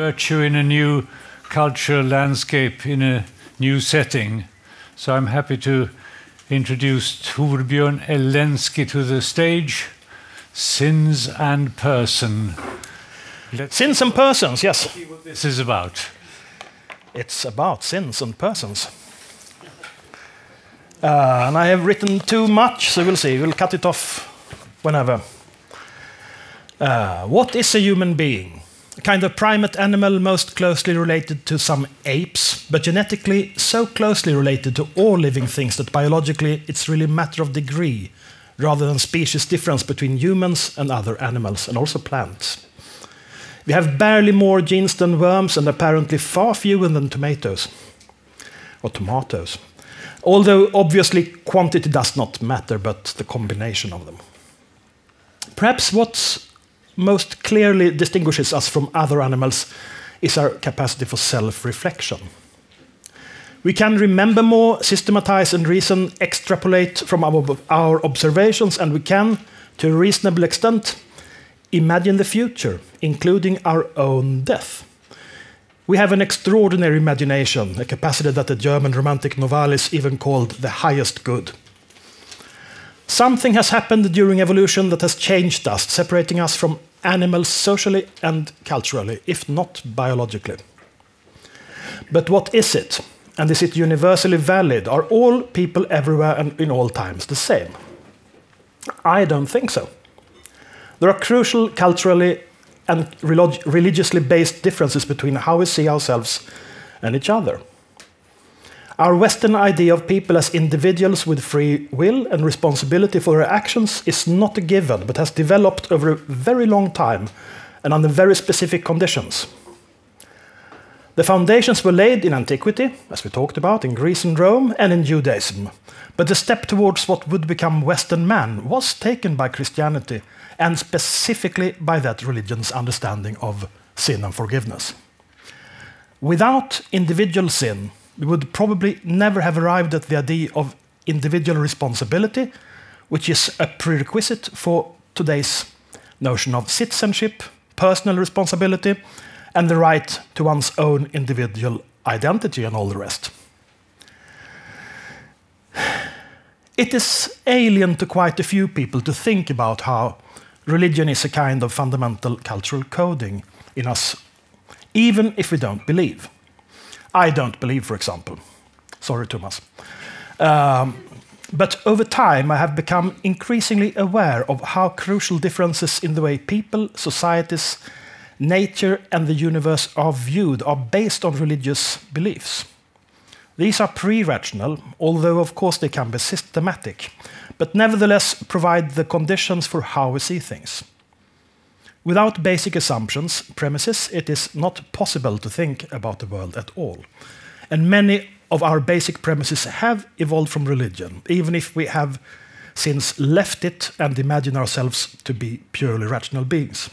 virtue in a new cultural landscape, in a new setting. So I'm happy to introduce Torbjörn Elensky to the stage. Sins and Person. Sins and persons, yes. See what this is about. It's about sins and persons. And I have written too much, so we'll see. We'll cut it off whenever. What is a human being? A kind of primate animal most closely related to some apes, but genetically so closely related to all living things that biologically it's really a matter of degree, rather than species difference between humans and other animals, and also plants. We have barely more genes than worms, and apparently far fewer than tomatoes. Or tomatoes. Although obviously quantity does not matter, but the combination of them. Perhaps what most clearly distinguishes us from other animals is our capacity for self-reflection. We can remember more, systematize and reason, extrapolate from our observations, and we can, to a reasonable extent, imagine the future, including our own death. We have an extraordinary imagination, a capacity that the German romantic Novalis even called the highest good. Something has happened during evolution that has changed us, separating us from animals socially and culturally, if not biologically. But what is it? And is it universally valid? Are all people everywhere and in all times the same? I don't think so. There are crucial culturally and religiously based differences between how we see ourselves and each other. Our Western idea of people as individuals with free will and responsibility for their actions is not a given, but has developed over a very long time and under very specific conditions. The foundations were laid in antiquity, as we talked about, in Greece and Rome, and in Judaism. But the step towards what would become Western man was taken by Christianity, and specifically by that religion's understanding of sin and forgiveness. Without individual sin, we would probably never have arrived at the idea of individual responsibility, which is a prerequisite for today's notion of citizenship, personal responsibility, and the right to one's own individual identity and all the rest. It is alien to quite a few people to think about how religion is a kind of fundamental cultural coding in us, even if we don't believe. I don't believe, for example. Sorry, Thomas. But over time, I have become increasingly aware of how crucial differences in the way people, societies, nature, and the universe are viewed are based on religious beliefs. These are pre-rational, although of course they can be systematic, but nevertheless provide the conditions for how we see things. Without basic assumptions, premises, it is not possible to think about the world at all. And many of our basic premises have evolved from religion, even if we have since left it and imagine ourselves to be purely rational beings.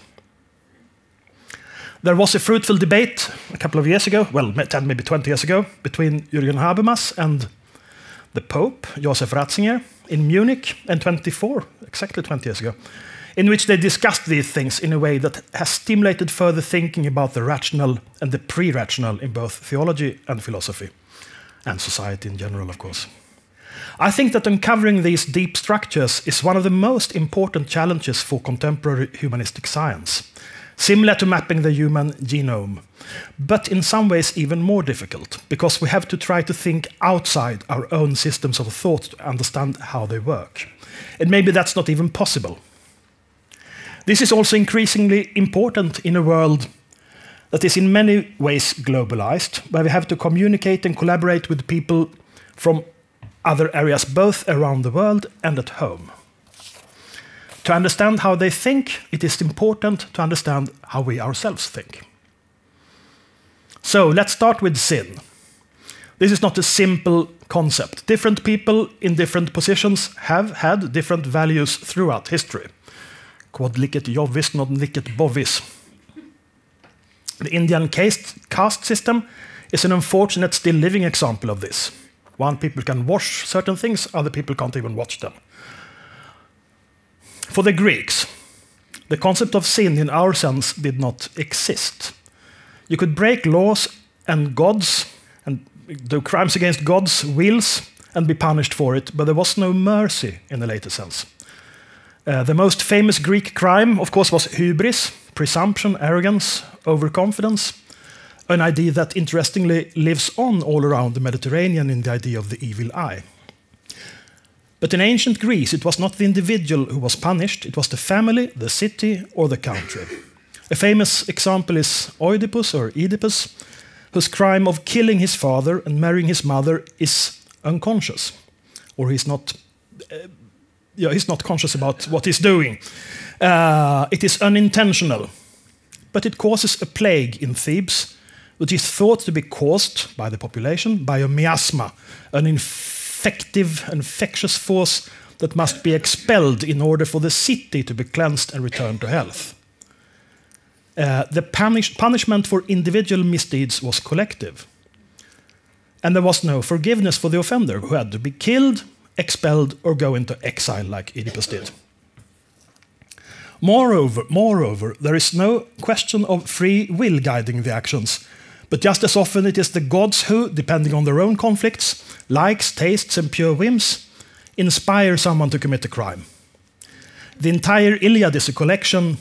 There was a fruitful debate a couple of years ago, well, 10, maybe 20 years ago, between Jürgen Habermas and the Pope, Josef Ratzinger, in Munich, and exactly 20 years ago, in which they discussed these things in a way that has stimulated further thinking about the rational and the pre-rational in both theology and philosophy, and society in general, of course. I think that uncovering these deep structures is one of the most important challenges for contemporary humanistic science, similar to mapping the human genome, but in some ways even more difficult, because we have to try to think outside our own systems of thought to understand how they work. And maybe that's not even possible. This is also increasingly important in a world that is in many ways globalized, where we have to communicate and collaborate with people from other areas, both around the world and at home. To understand how they think, it is important to understand how we ourselves think. So let's start with sin. This is not a simple concept. Different people in different positions have had different values throughout history. Quod licet Jovis, non licet bovis. The Indian caste system is an unfortunate still living example of this. One people can wash certain things, other people can't even watch them. For the Greeks, the concept of sin in our sense did not exist. You could break laws and gods, and do crimes against God's wills, and be punished for it, but there was no mercy in the later sense. The most famous Greek crime, of course, was hubris, presumption, arrogance, overconfidence, an idea that interestingly lives on all around the Mediterranean in the idea of the evil eye. But in ancient Greece, it was not the individual who was punished, it was the family, the city, or the country. A famous example is Oedipus, whose crime of killing his father and marrying his mother is unconscious, or he's not conscious about what he's doing. It is unintentional, but it causes a plague in Thebes, which is thought to be caused by the population by a miasma, an infectious force that must be expelled in order for the city to be cleansed and return to health. The punishment for individual misdeeds was collective, and there was no forgiveness for the offender, who had to be killed, expelled, or go into exile like Oedipus did. Moreover, there is no question of free will guiding the actions, but just as often it is the gods who, depending on their own conflicts, likes, tastes, and pure whims, inspire someone to commit a crime. The entire Iliad is a collection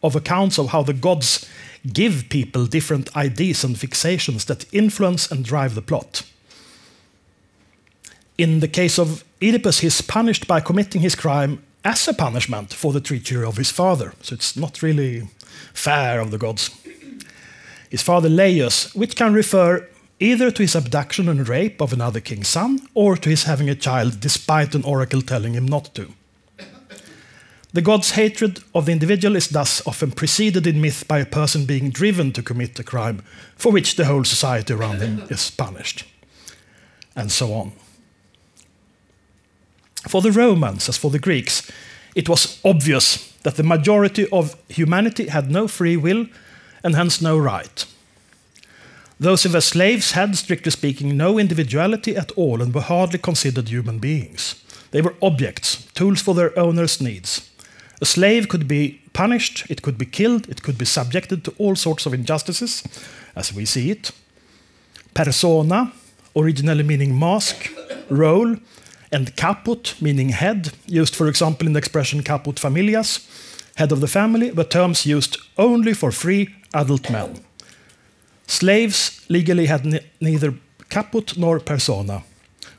of accounts of how the gods give people different ideas and fixations that influence and drive the plot. In the case of Oedipus, he is punished by committing his crime as a punishment for the treachery of his father. So it's not really fair of the gods. His father Laius, which can refer either to his abduction and rape of another king's son, or to his having a child despite an oracle telling him not to. The god's hatred of the individual is thus often preceded in myth by a person being driven to commit a crime for which the whole society around him is punished, and so on. For the Romans, as for the Greeks, it was obvious that the majority of humanity had no free will and hence no right. Those who were slaves had, strictly speaking, no individuality at all and were hardly considered human beings. They were objects, tools for their owner's needs. A slave could be punished, it could be killed, it could be subjected to all sorts of injustices, as we see it. Persona, originally meaning mask, role, and caput, meaning head, used for example in the expression caput familias, head of the family, were terms used only for free adult men. Slaves legally had neither caput nor persona.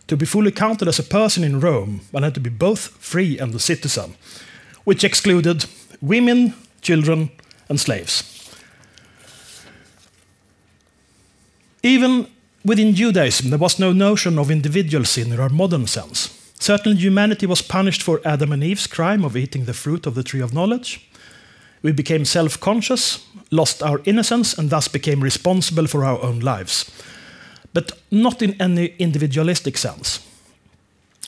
To be fully counted as a person in Rome, one had to be both free and a citizen, which excluded women, children, and slaves. Even within Judaism, there was no notion of individual sin in our modern sense. Certainly humanity was punished for Adam and Eve's crime of eating the fruit of the tree of knowledge. We became self-conscious, lost our innocence, and thus became responsible for our own lives. But not in any individualistic sense.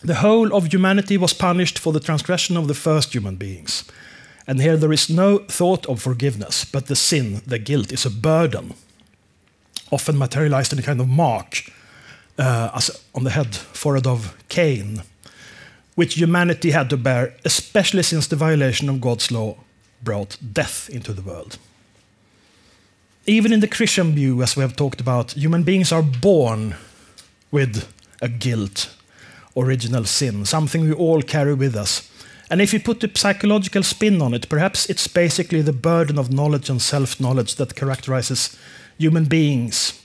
The whole of humanity was punished for the transgression of the first human beings. And here there is no thought of forgiveness, but the sin, the guilt, is a burden, often materialized in a kind of mark as on the forehead of Cain, which humanity had to bear, especially since the violation of God's law brought death into the world. Even in the Christian view, as we have talked about, human beings are born with a guilt, original sin, something we all carry with us. And if you put a psychological spin on it, perhaps it's basically the burden of knowledge and self-knowledge that characterizes human beings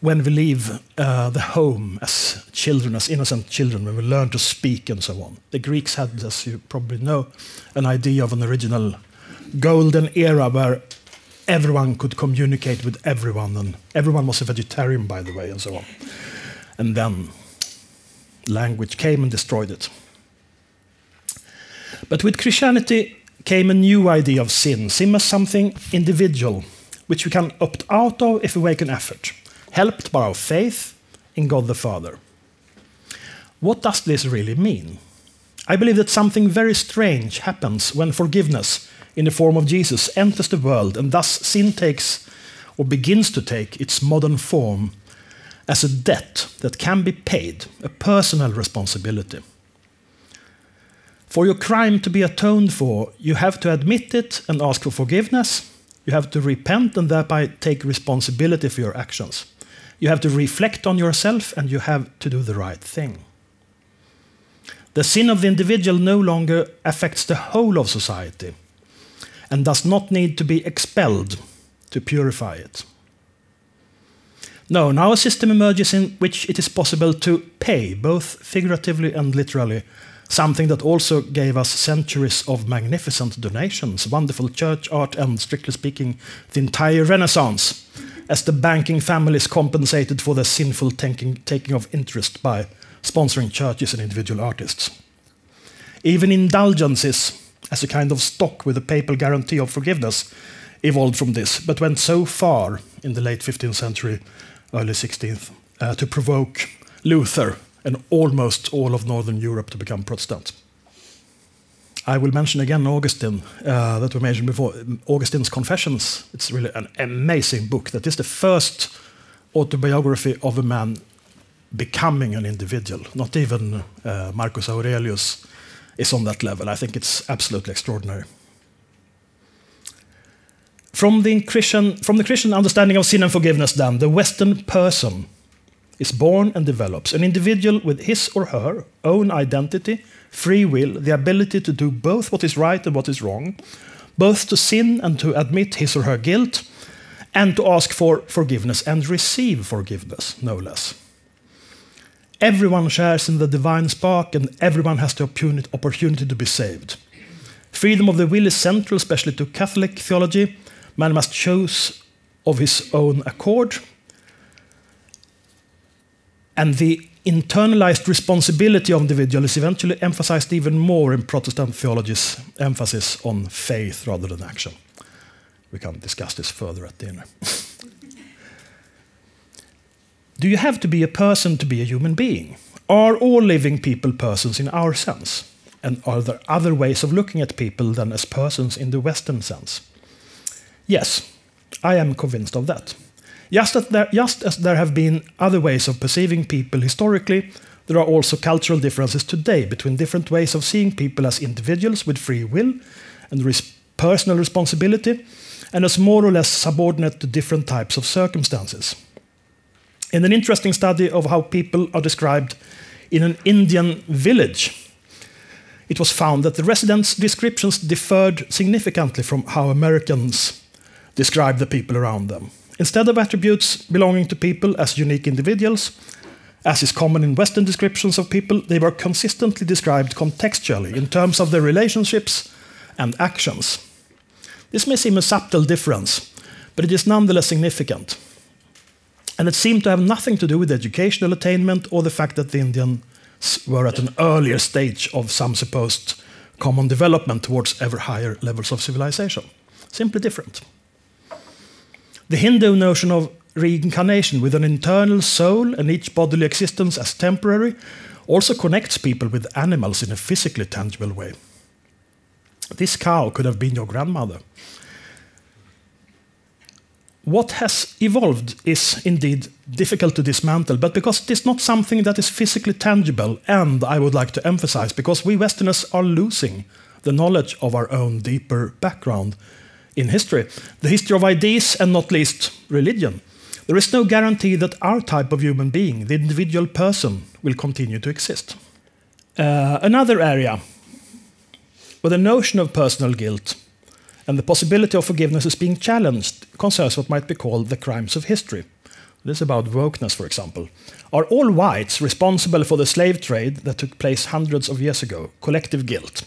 when we leave the home as children, as innocent children, when we learn to speak and so on. The Greeks had, as you probably know, an idea of an original golden era where everyone could communicate with everyone, and everyone was a vegetarian, by the way, and so on. And then language came and destroyed it. But with Christianity came a new idea of sin. Sin as something individual, which we can opt out of if we make an effort, helped by our faith in God the Father. What does this really mean? I believe that something very strange happens when forgiveness in the form of Jesus enters the world, and thus sin takes, or begins to take, its modern form as a debt that can be paid, a personal responsibility. For your crime to be atoned for, you have to admit it and ask for forgiveness, You have to repent and thereby take responsibility for your actions. You have to reflect on yourself and you have to do the right thing. The sin of the individual no longer affects the whole of society and does not need to be expelled to purify it. No, now a system emerges in which it is possible to pay, both figuratively and literally, something that also gave us centuries of magnificent donations, wonderful church art, and, strictly speaking, the entire Renaissance, as the banking families compensated for their sinful taking of interest by sponsoring churches and individual artists. Even indulgences, as a kind of stock with a papal guarantee of forgiveness, evolved from this, but went so far in the late 15th century, early 16th, to provoke Luther and almost all of Northern Europe to become Protestant. I will mention again Augustine, that we mentioned before, Augustine's Confessions. It's really an amazing book. That is the first autobiography of a man becoming an individual. Not even Marcus Aurelius is on that level. I think it's absolutely extraordinary. From the Christian understanding of sin and forgiveness, then, the Western person is born and develops an individual with his or her own identity, free will, the ability to do both what is right and what is wrong, both to sin and to admit his or her guilt, and to ask for forgiveness and receive forgiveness, no less. Everyone shares in the divine spark, and everyone has the opportunity to be saved. Freedom of the will is central, especially to Catholic theology. Man must choose of his own accord. And the internalized responsibility of the individual is eventually emphasized even more in Protestant theology's emphasis on faith rather than action. We can discuss this further at dinner. Do you have to be a person to be a human being? Are all living people persons in our sense? And are there other ways of looking at people than as persons in the Western sense? Yes, I am convinced of that. Just as there have been other ways of perceiving people historically, there are also cultural differences today between different ways of seeing people as individuals with free will and personal responsibility, and as more or less subordinate to different types of circumstances. In an interesting study of how people are described in an Indian village, it was found that the residents' descriptions differed significantly from how Americans describe the people around them. Instead of attributes belonging to people as unique individuals, as is common in Western descriptions of people, they were consistently described contextually in terms of their relationships and actions. This may seem a subtle difference, but it is nonetheless significant. And it seemed to have nothing to do with educational attainment or the fact that the Indians were at an earlier stage of some supposed common development towards ever higher levels of civilization. Simply different. The Hindu notion of reincarnation with an internal soul and each bodily existence as temporary also connects people with animals in a physically tangible way. This cow could have been your grandmother. What has evolved is indeed difficult to dismantle, but because it is not something that is physically tangible, and I would like to emphasize, because we Westerners are losing the knowledge of our own deeper background in history, the history of ideas and not least religion, there is no guarantee that our type of human being, the individual person, will continue to exist. Another area where the notion of personal guilt and the possibility of forgiveness is being challenged concerns what might be called the crimes of history. This is about wokeness, for example. Are all whites responsible for the slave trade that took place hundreds of years ago? Collective guilt.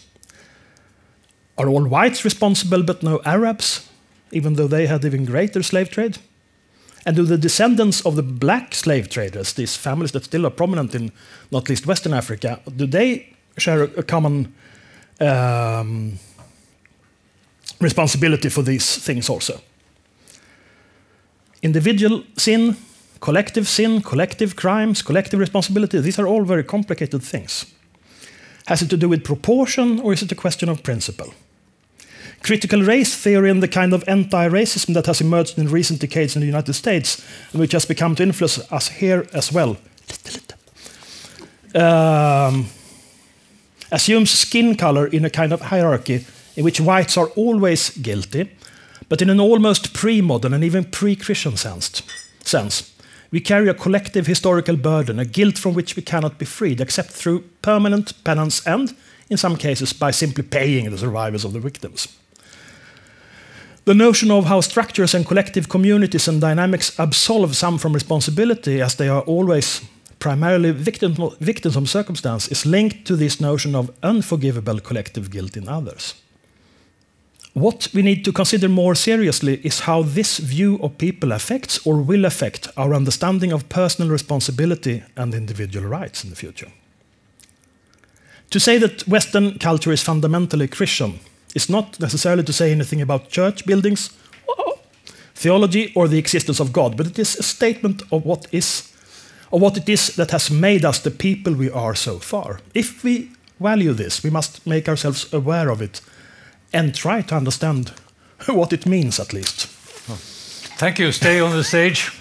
Are all whites responsible but no Arabs, even though they had even greater slave trade? And do the descendants of the black slave traders, these families that still are prominent in not least Western Africa, do they share a common responsibility for these things also? Individual sin, collective crimes, collective responsibility, these are all very complicated things. Has it to do with proportion, or is it a question of principle? Critical race theory and the kind of anti-racism that has emerged in recent decades in the United States, and which has become to influence us here as well, assumes skin color in a kind of hierarchy in which whites are always guilty, But in an almost pre-modern and even pre-Christian sense, we carry a collective historical burden, a guilt from which we cannot be freed, except through permanent penance and, in some cases, by simply paying the survivors of the victims. The notion of how structures and collective communities and dynamics absolve some from responsibility, as they are always primarily victims of circumstance, is linked to this notion of unforgivable collective guilt in others. What we need to consider more seriously is how this view of people affects or will affect our understanding of personal responsibility and individual rights in the future. To say that Western culture is fundamentally Christian is not necessarily to say anything about church buildings, theology, or the existence of God, but it is a statement of what it is that has made us the people we are so far. If we value this, we must make ourselves aware of it and try to understand what it means, at least. Thank you. Stay on the stage.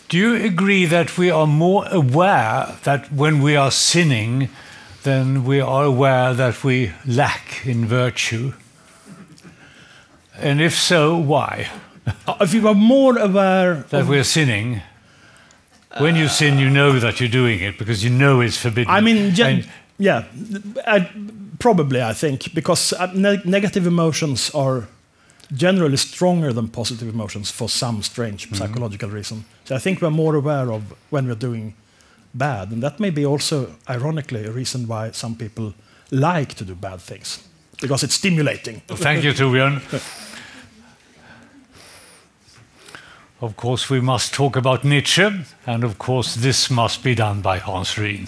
Do you agree that we are more aware that when we are sinning than we are aware that we lack in virtue? And if so, why? If you are more aware that we're sinning, when you sin, you know that you're doing it because you know it's forbidden. I mean, yeah, probably, I think, because negative emotions are generally stronger than positive emotions for some strange psychological reason. So I think we're more aware of when we're doing bad, and that may be also, ironically, a reason why some people like to do bad things, because it's stimulating. Thank you, Torbjörn. Of course, we must talk about Nietzsche, and of course, this must be done by Hans Rhin.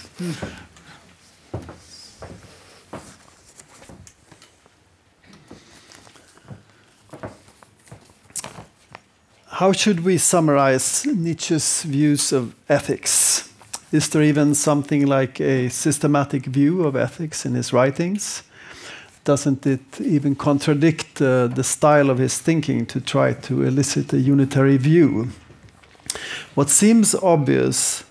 How should we summarize Nietzsche's views of ethics? Is there even something like a systematic view of ethics in his writings? Doesn't it even contradict the style of his thinking to try to elicit a unitary view? What seems obvious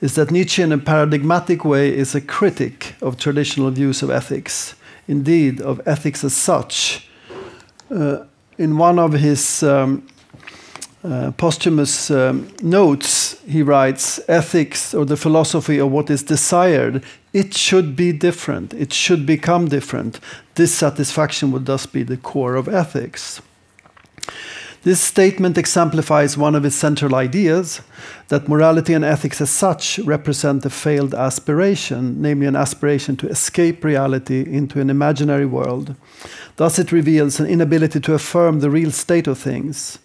is that Nietzsche, in a paradigmatic way, is a critic of traditional views of ethics, indeed of ethics as such. In one of his posthumous notes, he writes, ethics, or the philosophy of what is desired, it should be different, it should become different. Dissatisfaction would thus be the core of ethics. This statement exemplifies one of his central ideas, that morality and ethics as such represent a failed aspiration, namely an aspiration to escape reality into an imaginary world. Thus it reveals an inability to affirm the real state of things.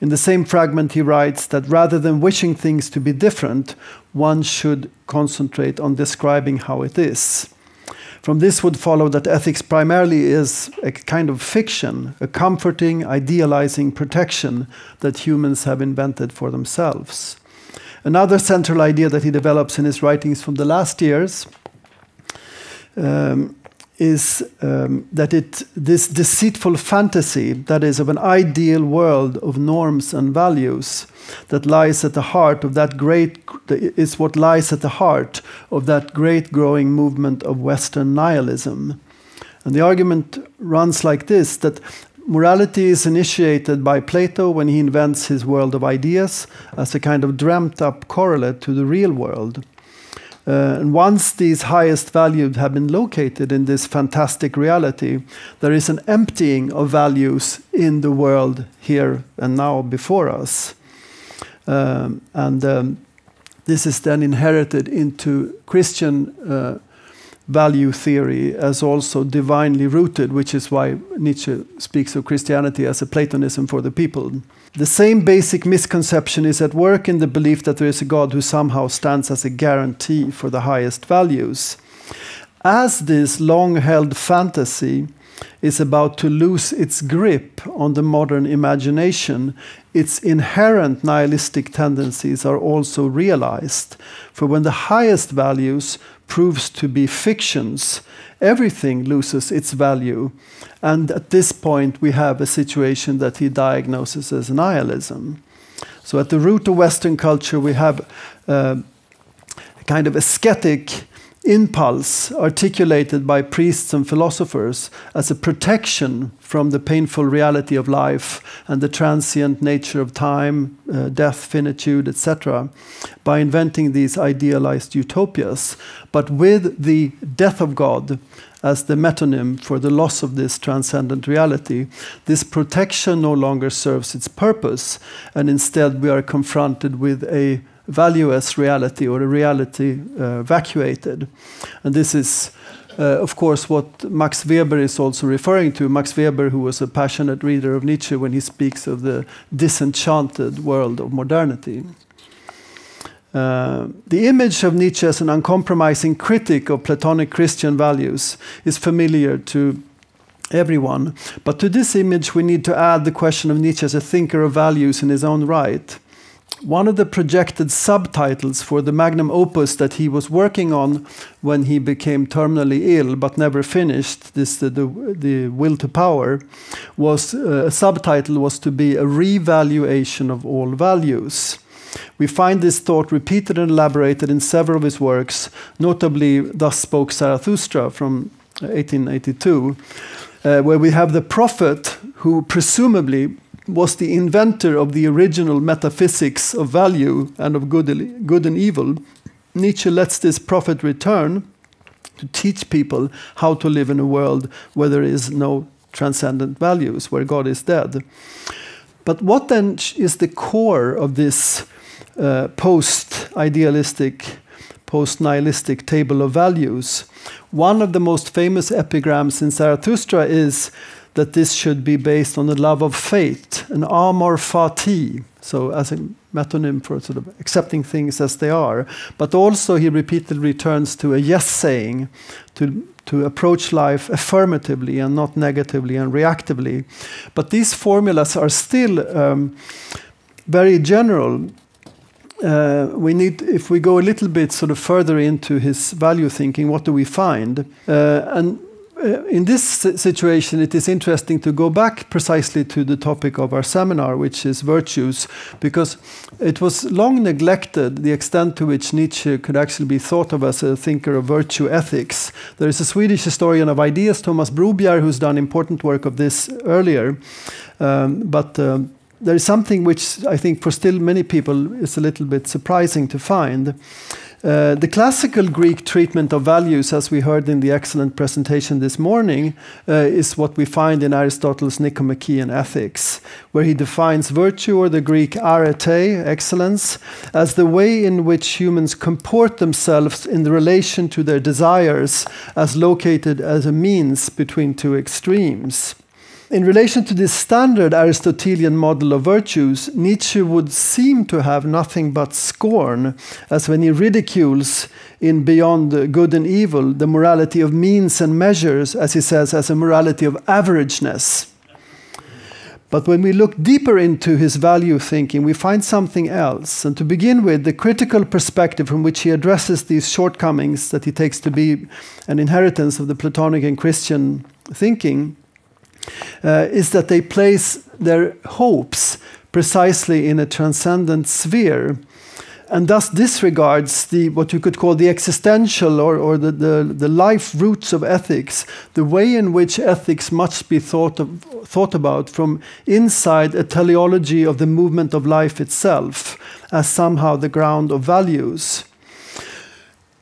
In the same fragment he writes that rather than wishing things to be different, one should concentrate on describing how it is. From this would follow that ethics primarily is a kind of fiction, a comforting, idealizing protection that humans have invented for themselves. Another central idea that he develops in his writings from the last years is that this deceitful fantasy, that is, of an ideal world of norms and values, that lies at the heart of that is what lies at the heart of that great growing movement of Western nihilism. And the argument runs like this, that morality is initiated by Plato when he invents his world of ideas as a kind of dreamt-up correlate to the real world. And once these highest values have been located in this fantastic reality, there is an emptying of values in the world here and now before us. This is then inherited into Christian value theory as also divinely rooted, which is why Nietzsche speaks of Christianity as a Platonism for the people. The same basic misconception is at work in the belief that there is a God who somehow stands as a guarantee for the highest values. As this long-held fantasy is about to lose its grip on the modern imagination, its inherent nihilistic tendencies are also realized. For when the highest values proves to be fictions, everything loses its value. And at this point, we have a situation that he diagnoses as nihilism. So at the root of Western culture, we have a kind of ascetic impulse articulated by priests and philosophers as a protection from the painful reality of life and the transient nature of time, death, finitude, etc., by inventing these idealized utopias, but with the death of God as the metonym for the loss of this transcendent reality, this protection no longer serves its purpose, and instead we are confronted with a valueless reality, or a reality vacuated. And this is, of course, what Max Weber is also referring to. Max Weber, who was a passionate reader of Nietzsche, when he speaks of the disenchanted world of modernity. The image of Nietzsche as an uncompromising critic of Platonic Christian values is familiar to everyone. But to this image we need to add the question of Nietzsche as a thinker of values in his own right. One of the projected subtitles for the magnum opus that he was working on when he became terminally ill but never finished, the Will to Power, was a subtitle was to be a revaluation of all values. We find this thought repeated and elaborated in several of his works, notably Thus Spoke Zarathustra from 1882, where we have the prophet who presumably was the inventor of the original metaphysics of value and of good and evil. Nietzsche lets this prophet return to teach people how to live in a world where there is no transcendent values, where God is dead. But what then is the core of this post-idealistic, post-nihilistic table of values? One of the most famous epigrams in Zarathustra is that this should be based on the love of fate, an amor fati, so as a metonym for sort of accepting things as they are. But also he repeatedly returns to a yes saying, to approach life affirmatively and not negatively and reactively. But these formulas are still very general. If we go a little bit sort of further into his value thinking, what do we find? In this situation, it is interesting to go back precisely to the topic of our seminar, which is virtues, because it was long neglected the extent to which Nietzsche could actually be thought of as a thinker of virtue ethics. There is a Swedish historian of ideas, Thomas Broberg, who's done important work of this earlier, but there is something which I think for still many people is a little bit surprising to find. The classical Greek treatment of values, as we heard in the excellent presentation this morning, is what we find in Aristotle's Nicomachean Ethics, where he defines virtue, or the Greek arete, excellence, as the way in which humans comport themselves in the relation to their desires, as located as a means between two extremes. In relation to this standard Aristotelian model of virtues, Nietzsche would seem to have nothing but scorn, as when he ridicules in Beyond Good and Evil the morality of means and measures, as he says, as a morality of averageness. But when we look deeper into his value thinking, we find something else. And to begin with, the critical perspective from which he addresses these shortcomings that he takes to be an inheritance of the Platonic and Christian thinking is that they place their hopes precisely in a transcendent sphere, and thus disregards what you could call the existential or the life roots of ethics, the way in which ethics must be thought about from inside a teleology of the movement of life itself, as somehow the ground of values.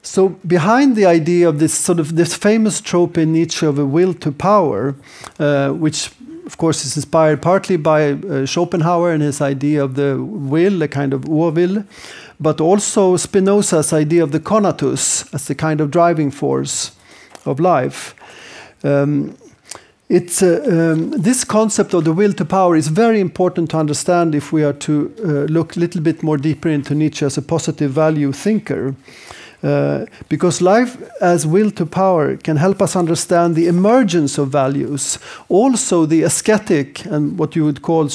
So behind the idea of this famous trope in Nietzsche of a will to power, which of course is inspired partly by Schopenhauer and his idea of the will, a kind of Urwill, but also Spinoza's idea of the conatus as the kind of driving force of life. This concept of the will to power is very important to understand if we are to look a little bit more deeper into Nietzsche as a positive value thinker. Because life as will to power can help us understand the emergence of values, also the aesthetic and what you would call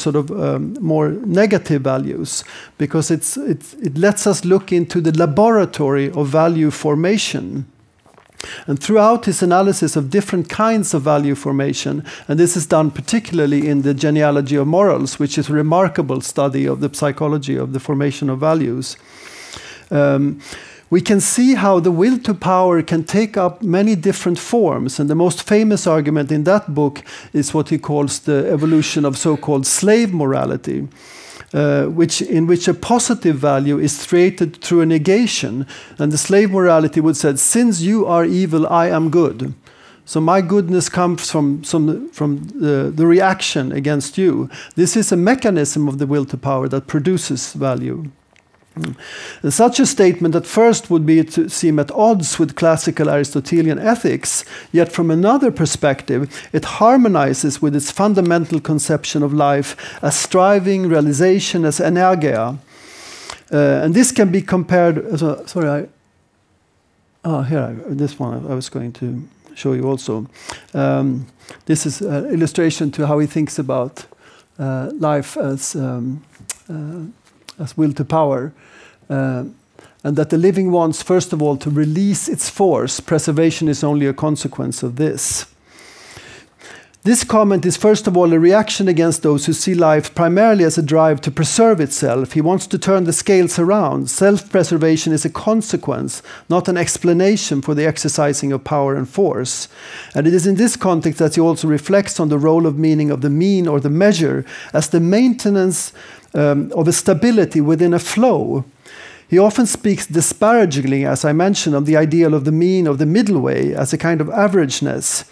more negative values, because it lets us look into the laboratory of value formation. And throughout his analysis of different kinds of value formation, and this is done particularly in the Genealogy of Morals, which is a remarkable study of the psychology of the formation of values, we can see how the will to power can take up many different forms. And the most famous argument in that book is what he calls the evolution of so-called slave morality, in which a positive value is created through a negation. And the slave morality would say, since you are evil, I am good. So my goodness comes from the reaction against you. This is a mechanism of the will to power that produces value. And such a statement at first would be to seem at odds with classical Aristotelian ethics, yet from another perspective, it harmonizes with its fundamental conception of life as striving, realization, as energia. And this can be compared, this one I was going to show you also. This is an illustration to how he thinks about life as will to power, and that the living wants, first of all, to release its force. Preservation is only a consequence of this. This comment is, first of all, a reaction against those who see life primarily as a drive to preserve itself. He wants to turn the scales around. Self-preservation is a consequence, not an explanation for the exercising of power and force. And it is in this context that he also reflects on the role of meaning of the mean or the measure as the maintenance of a stability within a flow. He often speaks disparagingly, as I mentioned, of the ideal of the mean, of the middle way, as a kind of averageness.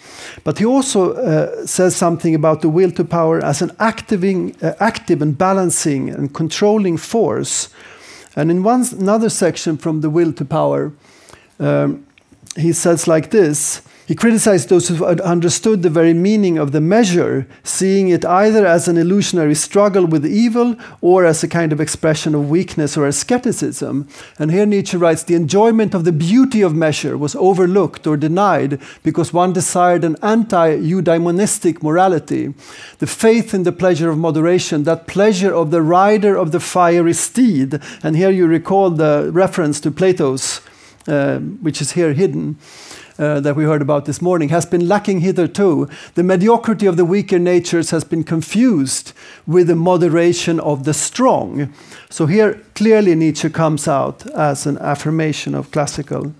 But he also says something about the will to power as an active and balancing and controlling force. And in another section from the will to power, he says like this. He criticized those who had understood the very meaning of the measure, seeing it either as an illusionary struggle with evil or as a kind of expression of weakness or asceticism. And here Nietzsche writes, the enjoyment of the beauty of measure was overlooked or denied because one desired an anti-eudaimonistic morality. The faith in the pleasure of moderation, that pleasure of the rider of the fiery steed. And here you recall the reference to Plato's, which is here hidden. That we heard about this morning, has been lacking hitherto. The mediocrity of the weaker natures has been confused with the moderation of the strong. So here, clearly Nietzsche comes out as an affirmation of classical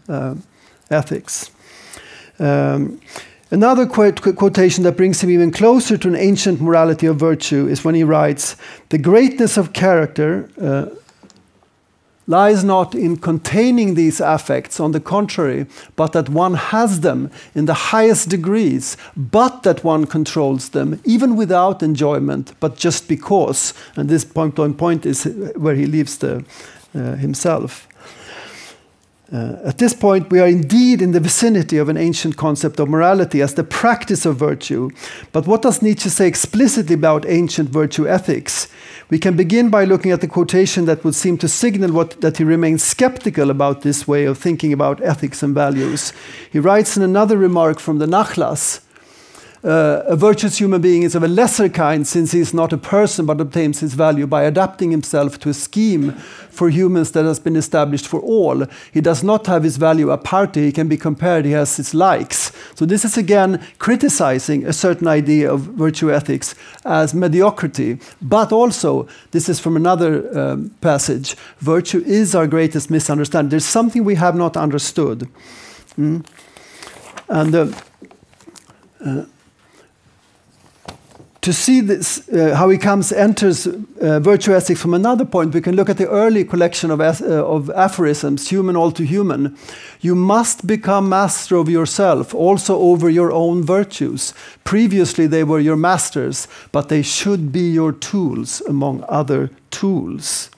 ethics. Another quotation that brings him even closer to an ancient morality of virtue is when he writes, the greatness of character lies not in containing these affects, on the contrary, but that one has them in the highest degrees, but that one controls them, even without enjoyment, but just because. And this point is where he leaves himself. At this point, we are indeed in the vicinity of an ancient concept of morality as the practice of virtue. But what does Nietzsche say explicitly about ancient virtue ethics? We can begin by looking at the quotation that would seem to signal that he remains skeptical about this way of thinking about ethics and values. He writes in another remark from the Nachlass, a virtuous human being is of a lesser kind since he is not a person but obtains his value by adapting himself to a scheme for humans that has been established for all. He does not have his value aparte, he can be compared, he has his likes. So this is again criticizing a certain idea of virtue ethics as mediocrity. But also, this is from another passage, virtue is our greatest misunderstanding. There's something we have not understood. And to see this, how he enters virtue ethics from another point, we can look at the early collection of aphorisms, human all to human. You must become master of yourself, also over your own virtues. Previously they were your masters, but they should be your tools among other tools.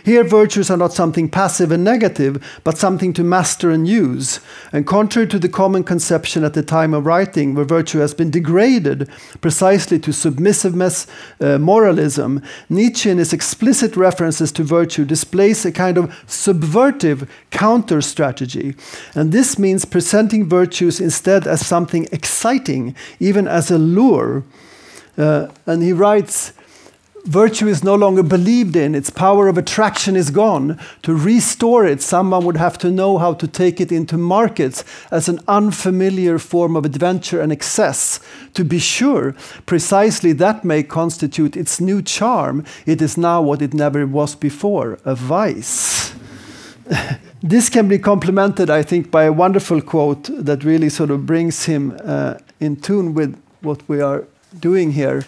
Here, virtues are not something passive and negative, but something to master and use. And contrary to the common conception at the time of writing, where virtue has been degraded precisely to submissiveness, moralism, Nietzsche, in his explicit references to virtue, displays a kind of subvertive counter-strategy. And this means presenting virtues instead as something exciting, even as a lure. And he writes, virtue is no longer believed in. Its power of attraction is gone. To restore it, someone would have to know how to take it into markets as an unfamiliar form of adventure and excess. To be sure, precisely that may constitute its new charm. It is now what it never was before, a vice. This can be complemented, I think, by a wonderful quote that really sort of brings him in tune with what we are doing here.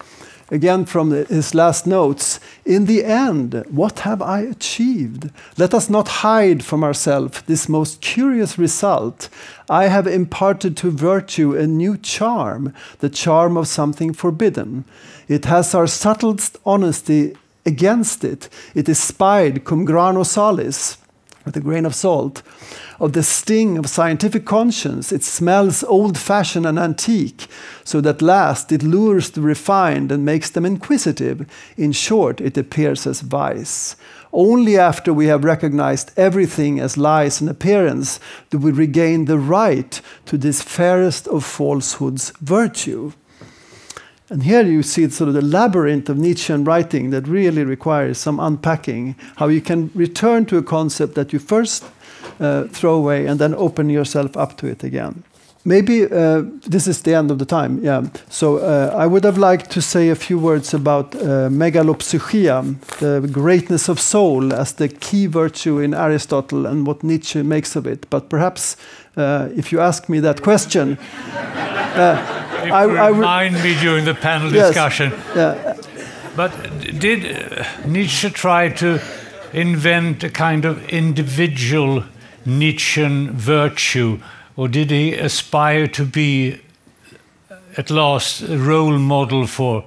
Again, from his last notes, "In the end, what have I achieved? Let us not hide from ourselves this most curious result. I have imparted to virtue a new charm, the charm of something forbidden. It has our subtlest honesty against it. It is spied cum grano salis," with a grain of salt, "of the sting of scientific conscience. It smells old-fashioned and antique, so that last it lures the refined and makes them inquisitive. In short, it appears as vice. Only after we have recognized everything as lies and appearance do we regain the right to this fairest of falsehoods, virtue." And here you see sort of the labyrinth of Nietzschean writing that really requires some unpacking, how you can return to a concept that you first throw away and then open yourself up to it again. Maybe this is the end of the time, yeah. So I would have liked to say a few words about megalopsychia, the greatness of soul as the key virtue in Aristotle and what Nietzsche makes of it. But perhaps if you ask me that question... remind me during the panel discussion. Yeah. But did Nietzsche try to invent a kind of individual Nietzschean virtue, or did he aspire to be at last a role model for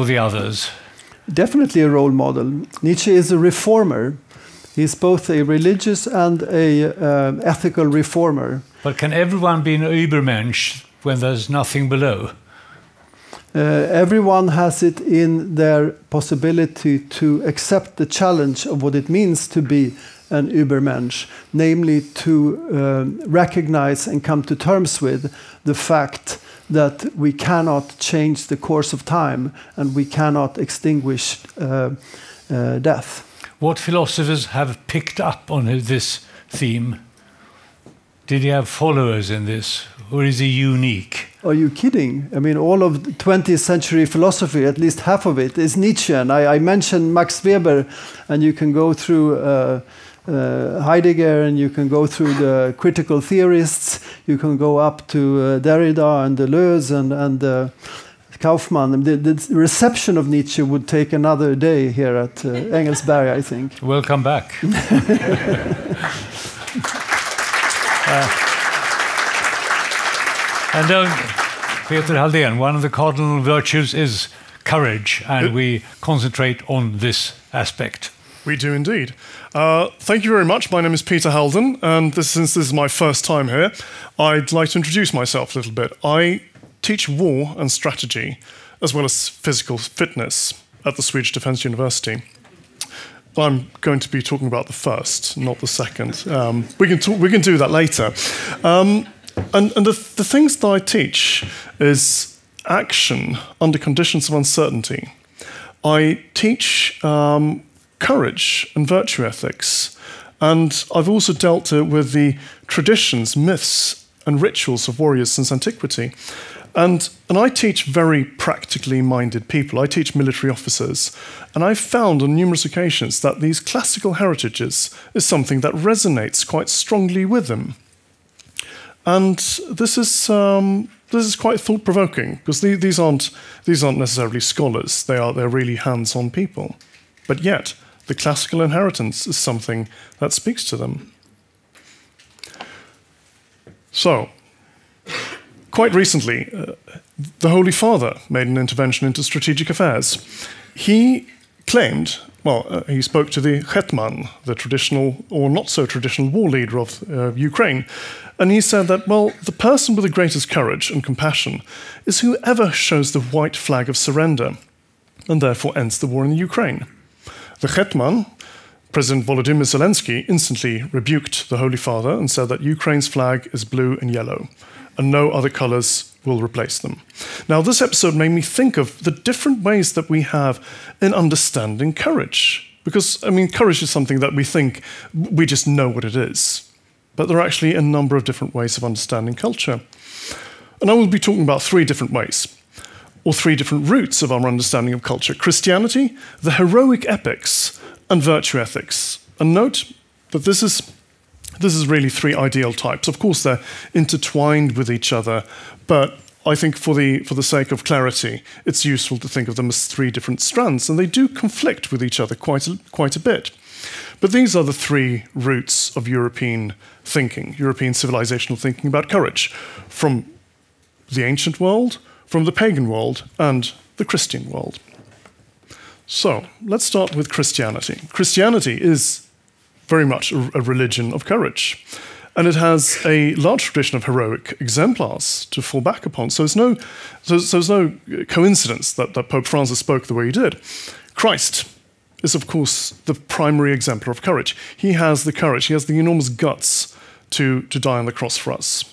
the others? Definitely a role model. Nietzsche is a reformer. He's both a religious and a ethical reformer. But can everyone be an Übermensch when there's nothing below? Everyone has it in their possibility to accept the challenge of what it means to be an Übermensch, namely to recognize and come to terms with the fact that we cannot change the course of time and we cannot extinguish death. What philosophers have picked up on this theme? Did he have followers in this, or is he unique? Are you kidding? I mean, all of 20th century philosophy, at least half of it, is Nietzschean. I mentioned Max Weber, and you can go through Heidegger, and you can go through the critical theorists, you can go up to Derrida and Deleuze and Kaufmann. The reception of Nietzsche would take another day here at Engelsberg, I think. Welcome back. And Peter Halldén, one of the cardinal virtues is courage, and we concentrate on this aspect. We do indeed. Thank you very much. My name is Peter Halldén, and since this is my first time here, I'd like to introduce myself a little bit. I teach war and strategy, as well as physical fitness at the Swedish Defence University. I'm going to be talking about the first, not the second. We can do that later. And the things that I teach is action under conditions of uncertainty. I teach courage and virtue ethics. And I've also dealt with the traditions, myths, and rituals of warriors since antiquity. And I teach very practically minded people. I teach military officers. And I've found on numerous occasions that these classical heritages is something that resonates quite strongly with them. And this is quite thought-provoking, because these aren't necessarily scholars. They're really hands-on people. But yet, the classical inheritance is something that speaks to them. So, quite recently, the Holy Father made an intervention into strategic affairs. He claimed, he spoke to the hetman, the traditional or not so traditional war leader of Ukraine, and he said that, the person with the greatest courage and compassion is whoever shows the white flag of surrender, and therefore ends the war in Ukraine. The hetman, President Volodymyr Zelensky, instantly rebuked the Holy Father and said that Ukraine's flag is blue and yellow, and no other colors will replace them. Now, this episode made me think of the different ways that we have in understanding courage. Because, courage is something that we think we just know what it is. But there are actually a number of different ways of understanding culture. And I will be talking about 3 different ways, or 3 different routes of our understanding of culture: Christianity, the heroic epics, and virtue ethics. And note that this is This is really three ideal types. Of course, they're intertwined with each other, but I think for the sake of clarity, it's useful to think of them as three different strands, and they do conflict with each other quite a bit. But these are the three roots of European thinking, European civilizational thinking about courage, from the ancient world, from the pagan world, and the Christian world. So, let's start with Christianity. Christianity is very much a religion of courage. And it has a large tradition of heroic exemplars to fall back upon. So there's no coincidence that Pope Francis spoke the way he did. Christ is, of course, the primary exemplar of courage. He has the courage, he has the enormous guts to die on the cross for us.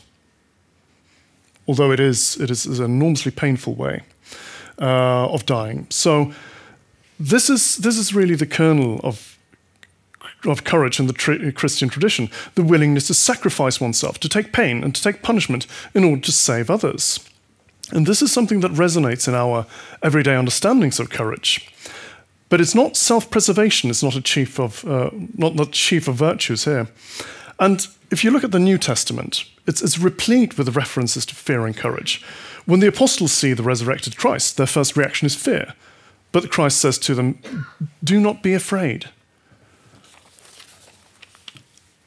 Although it is an enormously painful way of dying. So this is really the kernel of courage in the Christian tradition, the willingness to sacrifice oneself, to take pain and to take punishment in order to save others. And this is something that resonates in our everyday understandings of courage. But it's not self-preservation, it's not a chief of not chief of virtues here. And if you look at the New Testament, it's replete with references to fear and courage. When the apostles see the resurrected Christ, their first reaction is fear. But Christ says to them, "Do not be afraid.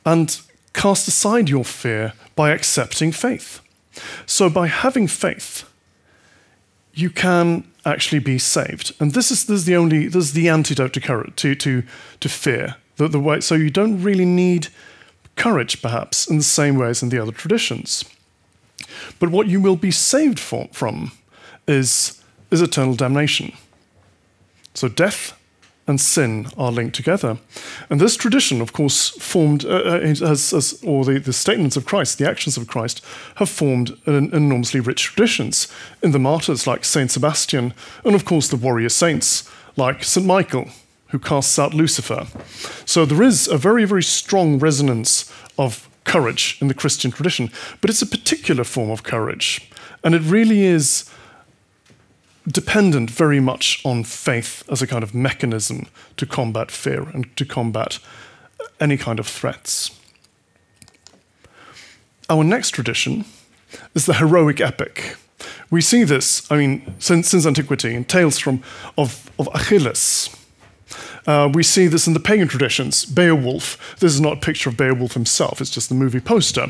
And cast aside your fear by accepting faith." So by having faith, you can actually be saved. And this is the antidote to courage, to fear. So you don't really need courage, perhaps, in the same way as in the other traditions. But what you will be saved from is eternal damnation. So death and sin are linked together. And this tradition, of course, formed, the statements of Christ, the actions of Christ, have formed an enormously rich traditions in the martyrs like Saint Sebastian, and of course the warrior saints like St. Michael, who casts out Lucifer. So there is a very, very strong resonance of courage in the Christian tradition, but it's a particular form of courage. And it really is dependent very much on faith as a kind of mechanism to combat fear and to combat any kind of threats. Our next tradition is the heroic epic. We see this, since antiquity, in tales of Achilles. We see this in the pagan traditions. Beowulf. This is not a picture of Beowulf himself, it's just the movie poster.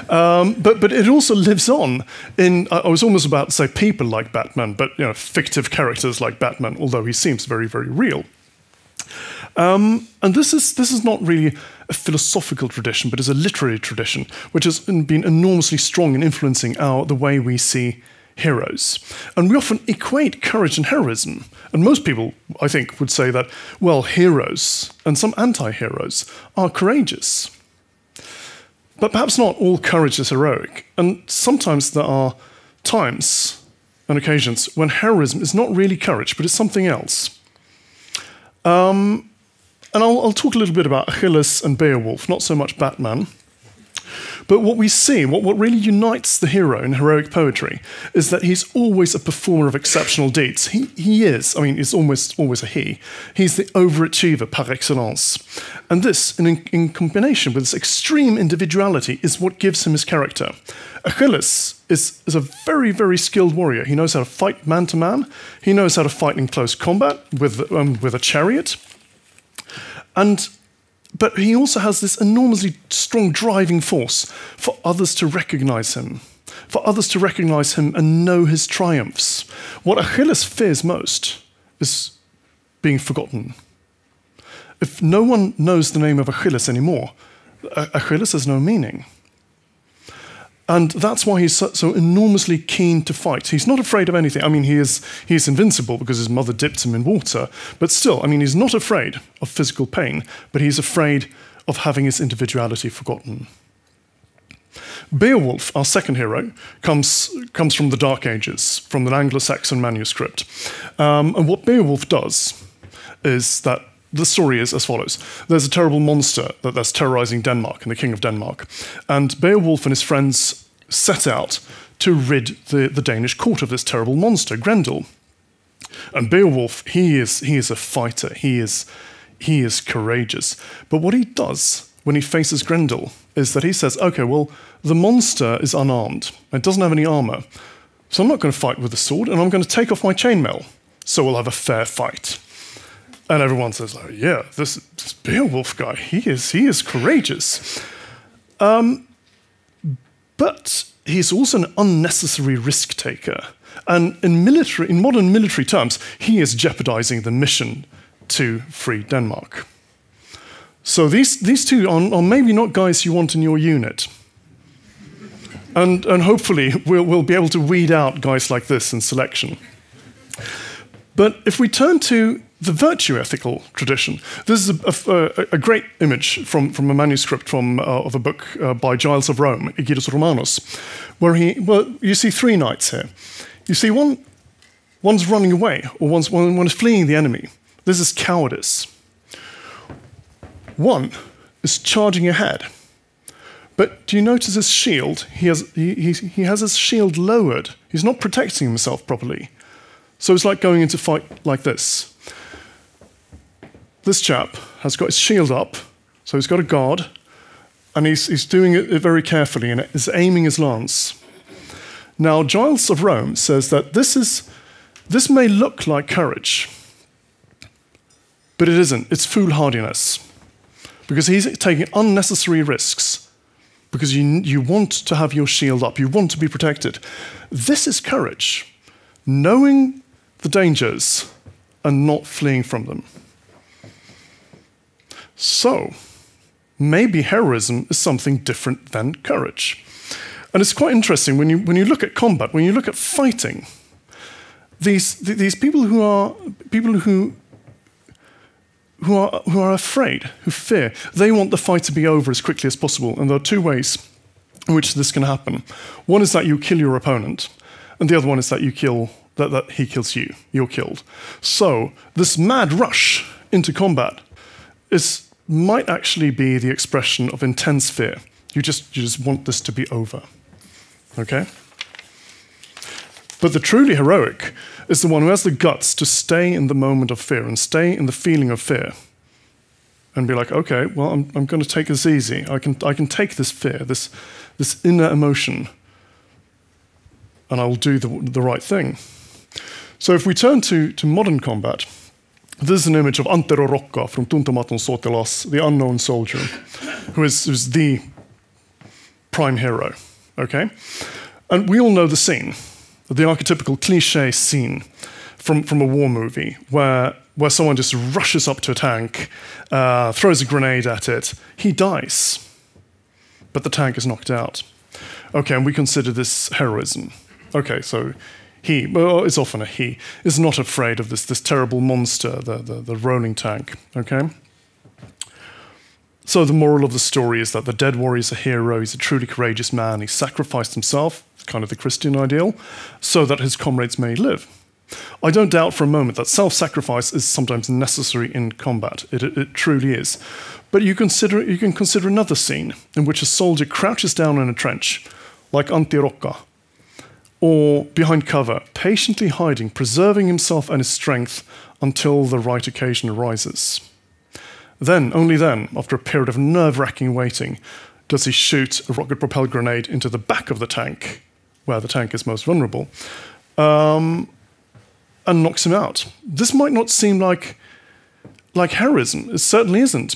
But it also lives on in, I was almost about to say people like Batman, but fictive characters like Batman, although he seems very, very real. And this is not really a philosophical tradition, but is a literary tradition, which has been enormously strong in influencing the way we see heroes. And we often equate courage and heroism. And most people, I think, would say that, well, heroes and some anti-heroes are courageous. But perhaps not all courage is heroic. And sometimes there are times and occasions when heroism is not really courage, but it's something else. And I'll talk a little bit about Achilles and Beowulf, not so much Batman. But what we see, what really unites the hero in heroic poetry, is that he's always a performer of exceptional deeds. He is, it's almost always a he. He's the overachiever par excellence. And this, in combination with this extreme individuality, is what gives him his character. Achilles is a very, very skilled warrior. He knows how to fight man to man. He knows how to fight in close combat with a chariot. But he also has this enormously strong driving force for others to recognize him, and know his triumphs. What Achilles fears most is being forgotten. If no one knows the name of Achilles anymore, Achilles has no meaning. And that's why he's so enormously keen to fight. He's not afraid of anything. He is invincible because his mother dipped him in water. But still, he's not afraid of physical pain, but he's afraid of having his individuality forgotten. Beowulf, our second hero, comes from the Dark Ages, from an Anglo-Saxon manuscript. And what Beowulf does is that the story is as follows. There's a terrible monster that's terrorizing Denmark and the king of Denmark. And Beowulf and his friends set out to rid the Danish court of this terrible monster, Grendel. And Beowulf, he is a fighter. He is courageous. But what he does when he faces Grendel is that he says, okay, well, the monster is unarmed. It doesn't have any armor. So I'm not going to fight with a sword, and I'm going to take off my chainmail. So we'll have a fair fight. And everyone says, oh, yeah, this Beowulf guy, he is courageous. But he's also an unnecessary risk taker. And in modern military terms, he is jeopardizing the mission to free Denmark. So these two are maybe not guys you want in your unit. And hopefully we'll be able to weed out guys like this in selection. But if we turn to the virtue ethical tradition, this is a great image from a manuscript of a book by Giles of Rome, Aegidus Romanus, where you see three knights here. You see one's running away, or one is fleeing the enemy. This is cowardice. One is charging ahead. But do you notice his shield? He has his shield lowered. He's not protecting himself properly. So it's like going into fight like this. This chap has got his shield up, so he's got a guard, and he's doing it very carefully and is aiming his lance. Now, Giles of Rome says that this may look like courage, but it isn't. It's foolhardiness, because he's taking unnecessary risks, because you want to have your shield up, you want to be protected. This is courage, knowing the dangers and not fleeing from them. So, maybe heroism is something different than courage. And it's quite interesting when you look at combat, when you look at fighting, these people who are afraid, who fear, they want the fight to be over as quickly as possible. And there are two ways in which this can happen. One is that you kill your opponent, and the other one is that that he kills you. You're killed. So this mad rush into combat might actually be the expression of intense fear. You just want this to be over. Okay? But the truly heroic is the one who has the guts to stay in the moment of fear and stay in the feeling of fear and be like, okay, well, I'm going to take this easy. I can take this fear, this inner emotion, and I'll do the right thing. So if we turn to modern combat, this is an image of Antero Rocca from Tuntematon Sotilas, the unknown soldier, who's the prime hero. Okay? And we all know the scene, the archetypical cliché scene from a war movie where someone just rushes up to a tank, throws a grenade at it, he dies, but the tank is knocked out. Okay, and we consider this heroism. Okay, so it's often a he, is not afraid of this terrible monster, the rolling tank, okay? So the moral of the story is that the dead warrior is a hero, he's a truly courageous man, he sacrificed himself, kind of the Christian ideal, so that his comrades may live. I don't doubt for a moment that self-sacrifice is sometimes necessary in combat, it truly is. But you can consider another scene in which a soldier crouches down in a trench, like Antti Rocca, or behind cover, patiently hiding, preserving himself and his strength until the right occasion arises. Then, only then, after a period of nerve-wracking waiting, does he shoot a rocket-propelled grenade into the back of the tank, where the tank is most vulnerable, and knocks him out. This might not seem like heroism. It certainly isn't.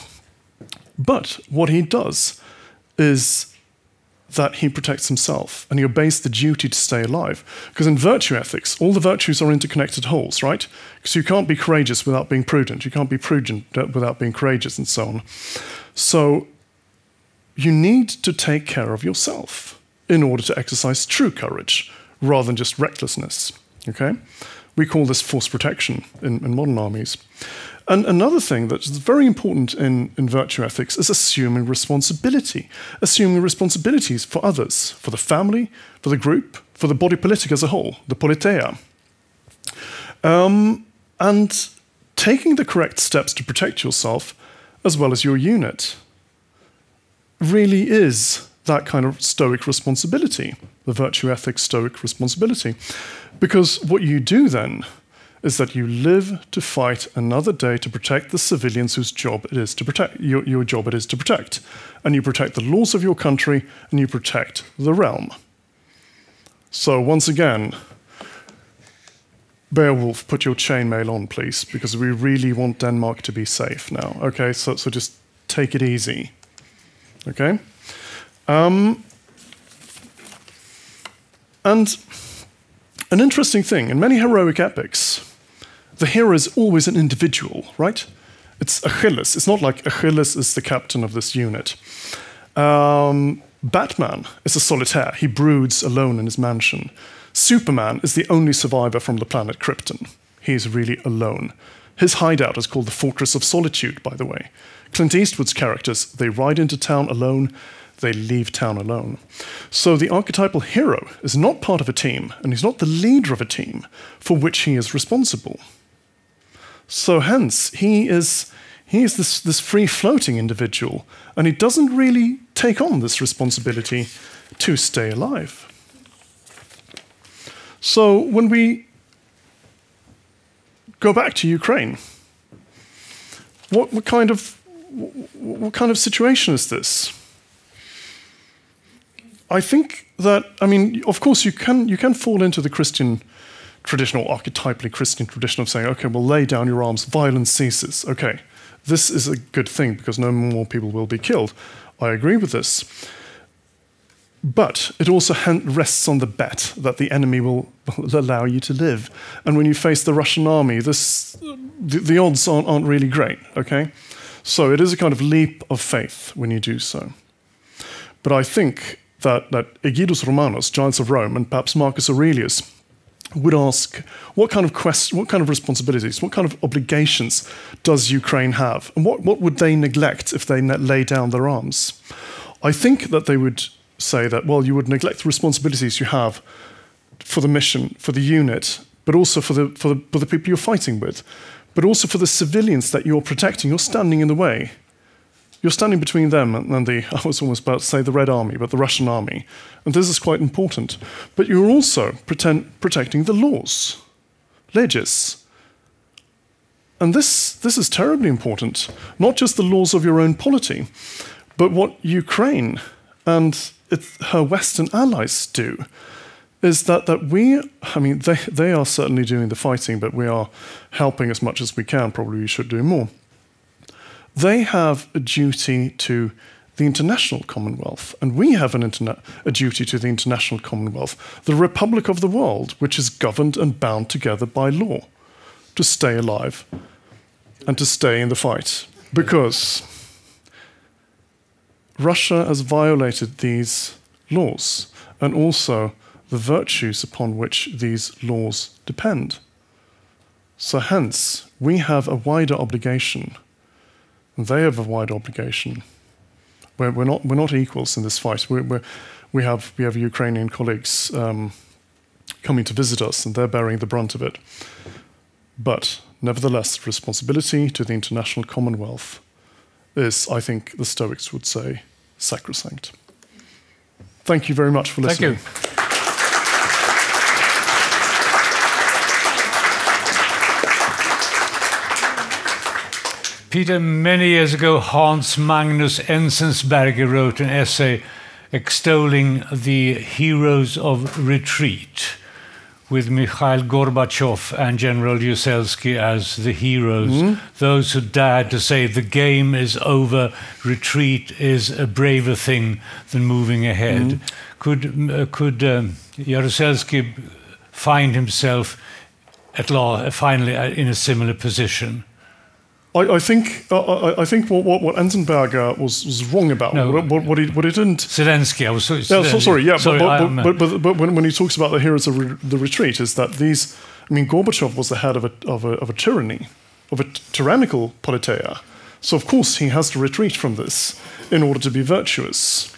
But what he does is that he protects himself, and he obeys the duty to stay alive. Because in virtue ethics, all the virtues are interconnected wholes, right? Because you can't be courageous without being prudent, you can't be prudent without being courageous, and so on. So you need to take care of yourself in order to exercise true courage, rather than just recklessness, okay? We call this force protection in modern armies. And another thing that's very important in virtue ethics is assuming responsibility. Assuming responsibilities for others, for the family, for the group, for the body politic as a whole, the politeia. And taking the correct steps to protect yourself as well as your unit really is that kind of stoic responsibility, the virtue ethics stoic responsibility. Because what you do then is that you live to fight another day to protect the civilians whose job it is to protect, your job it is to protect. And you protect the laws of your country, and you protect the realm. So once again, Beowulf, put your chainmail on, please, because we really want Denmark to be safe now. Okay, so just take it easy. Okay? And an interesting thing, in many heroic epics, the hero is always an individual, right? It's Achilles. It's not like Achilles is the captain of this unit. Batman is a solitaire. He broods alone in his mansion. Superman is the only survivor from the planet Krypton. He is really alone. His hideout is called the Fortress of Solitude, by the way. Clint Eastwood's characters, they ride into town alone, they leave town alone. So the archetypal hero is not part of a team, and he's not the leader of a team for which he is responsible. So hence, he is this free-floating individual, and he doesn't really take on this responsibility to stay alive. So when we go back to Ukraine, what kind of situation is this? I think that, I mean, of course you can fall into the Christian tradition, or archetypally Christian tradition of saying, okay, well, lay down your arms, violence ceases. Okay, this is a good thing because no more people will be killed. I agree with this. But it also rests on the bet that the enemy will allow you to live. And when you face the Russian army, the odds aren't really great, okay? So it is a kind of leap of faith when you do so. But I think that Aegidus Romanus, Giants of Rome, and perhaps Marcus Aurelius would ask, what kind of responsibilities, what kind of obligations does Ukraine have? And what would they neglect if they lay down their arms? I think that they would say that, well, you would neglect the responsibilities you have for the mission, for the unit, but also for the people you're fighting with, but also for the civilians that you're protecting. You're standing in the way. You're standing between them and I was almost about to say the Red Army, but the Russian army. And this is quite important. But you're also protecting the laws, leges. And this is terribly important. Not just the laws of your own polity, but what Ukraine and her Western allies do is that they are certainly doing the fighting, but we are helping as much as we can. Probably we should do more. They have a duty to the international commonwealth, and we have a duty to the international commonwealth, the republic of the world, which is governed and bound together by law, to stay alive and to stay in the fight. Because Russia has violated these laws, and also the virtues upon which these laws depend. So hence, we have a wider obligation. They have a wide obligation. We're not equals in this fight. We have Ukrainian colleagues coming to visit us, and they're bearing the brunt of it. But nevertheless, responsibility to the international commonwealth is, I think, the Stoics would say, sacrosanct. Thank you very much for listening. Thank you. Peter, many years ago, Hans Magnus Enzensberger wrote an essay extolling the heroes of retreat, with Mikhail Gorbachev and General Yuselsky as the heroes, those who dared to say the game is over, retreat is a braver thing than moving ahead. Could Jaruzelski find himself finally in a similar position? I think what Enzensberger was wrong about, what he didn't. Zelensky, I was so. Sorry, yeah, sorry, but when he talks about the heroes of the retreat, is that these? I mean, Gorbachev was the head of a tyranny, of a tyrannical politeia. So of course he has to retreat from this in order to be virtuous.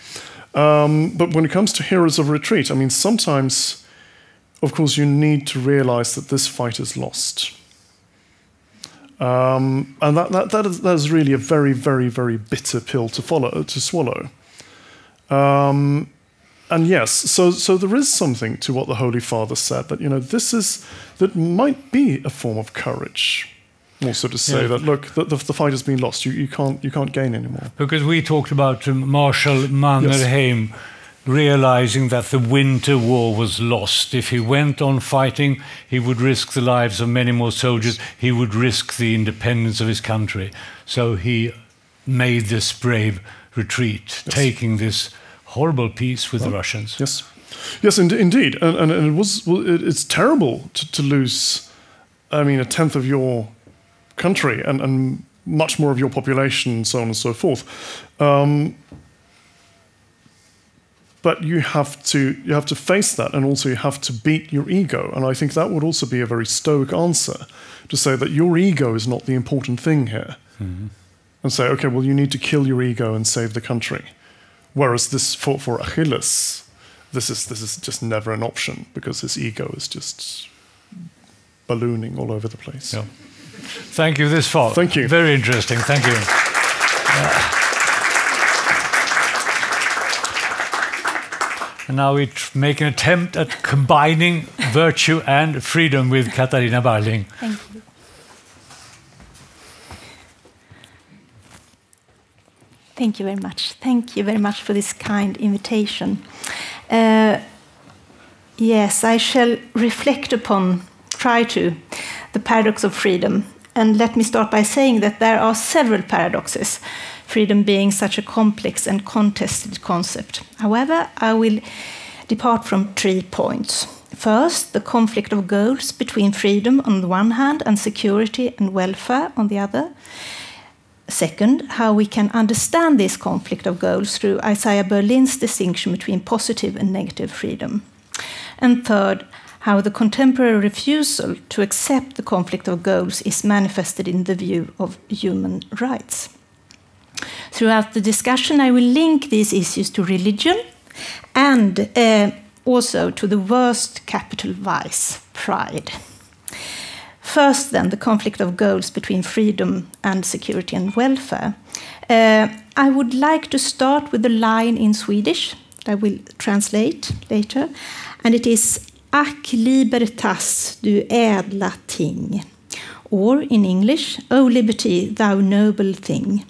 But when it comes to heroes of retreat, I mean, sometimes, of course, you need to realize that this fight is lost. And that is really a very, very, very bitter pill to swallow. And yes, so there is something to what the Holy Father said, that, that might be a form of courage. Also to say that, look, the fight has been lost. You can't gain anymore. Because we talked about Marshal Mannerheim realizing that the Winter War was lost. If he went on fighting, he would risk the lives of many more soldiers. He would risk the independence of his country. So he made this brave retreat, taking this horrible peace with the Russians. Yes, indeed. And it's terrible to lose, a tenth of your country and much more of your population, and so on and so forth. But you have to face that, and also you have to beat your ego. And I think that would also be a very Stoic answer, to say that your ego is not the important thing here. Mm-hmm. And say, okay, well, you need to kill your ego and save the country. Whereas this for Achilles, this is just never an option, because his ego is just ballooning all over the place. Yeah. Thank you this far. Thank you. Very interesting. Thank you. And now we make an attempt at combining virtue and freedom with Katarina Barling. Thank you. Thank you very much. Thank you very much for this kind invitation. Yes, I shall reflect upon, try to, the paradox of freedom. And let me start by saying that there are several paradoxes, freedom being such a complex and contested concept. However, I will depart from 3 points. First, the conflict of goals between freedom on the one hand and security and welfare on the other. Second, how we can understand this conflict of goals through Isaiah Berlin's distinction between positive and negative freedom. And third, how the contemporary refusal to accept the conflict of goals is manifested in the view of human rights. Throughout the discussion, I will link these issues to religion and also to the worst capital vice, pride. First, then, the conflict of goals between freedom and security and welfare. I would like to start with a line in Swedish that I will translate later, and it is "Ack libertas, du ädla ting," or in English, "O liberty, thou noble thing."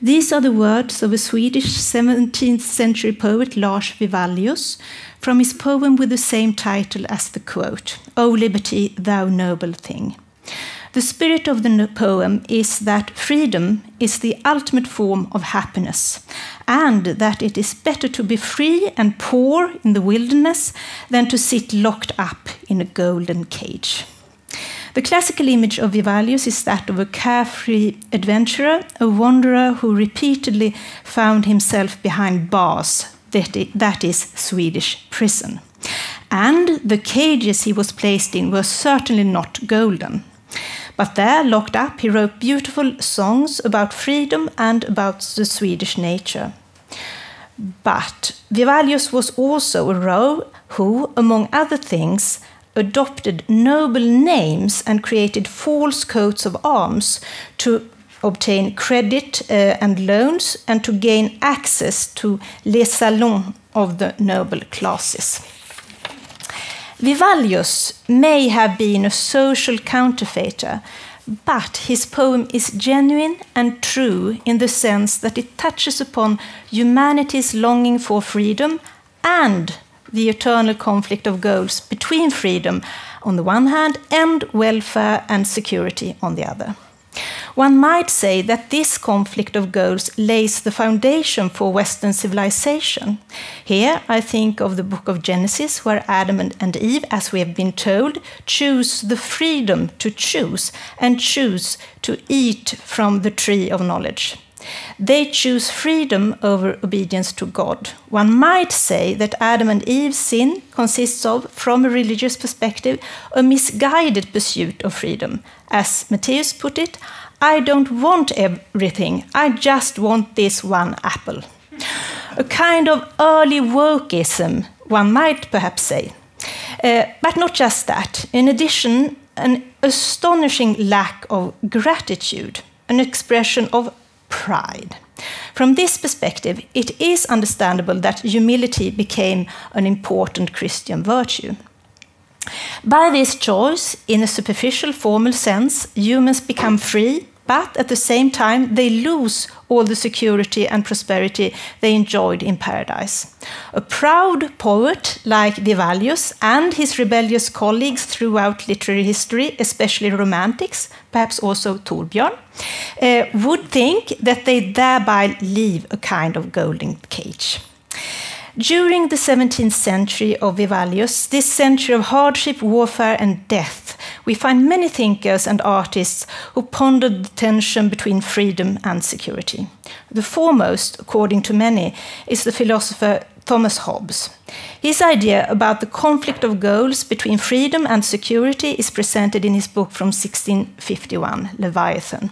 These are the words of a Swedish 17th century poet, Lars Vivallius, from his poem with the same title as the quote, "O liberty, thou noble thing." The spirit of the poem is that freedom is the ultimate form of happiness, and that it is better to be free and poor in the wilderness than to sit locked up in a golden cage. The classical image of Vivallius is that of a carefree adventurer, a wanderer who repeatedly found himself behind bars, that is, Swedish prison. And the cages he was placed in were certainly not golden. But there, locked up, he wrote beautiful songs about freedom and about the Swedish nature. But Vivallius was also a rogue who, among other things, adopted noble names and created false coats of arms to obtain credit and loans and to gain access to les salons of the noble classes. Vivallius may have been a social counterfeiter, but his poem is genuine and true in the sense that it touches upon humanity's longing for freedom and the eternal conflict of goals between freedom on the one hand and welfare and security on the other. One might say that this conflict of goals lays the foundation for Western civilization. Here I think of the book of Genesis, where Adam and Eve, as we have been told, choose the freedom to choose and choose to eat from the tree of knowledge. They choose freedom over obedience to God. One might say that Adam and Eve's sin consists of, from a religious perspective, a misguided pursuit of freedom. As Matthäus put it, I don't want everything, I just want this one apple. A kind of early wokeism, one might perhaps say. But not just that. In addition, an astonishing lack of gratitude, an expression of pride. From this perspective, it is understandable that humility became an important Christian virtue. By this choice, in a superficial formal sense, humans become free, but at the same time they lose all the security and prosperity they enjoyed in paradise. A proud poet like Vivaldius and his rebellious colleagues throughout literary history, especially romantics, perhaps also Torbjörn, would think that they thereby leave a kind of golden cage. During the 17th century of Vivaldius, this century of hardship, warfare, and death, we find many thinkers and artists who pondered the tension between freedom and security. The foremost, according to many, is the philosopher Thomas Hobbes. His idea about the conflict of goals between freedom and security is presented in his book from 1651, Leviathan.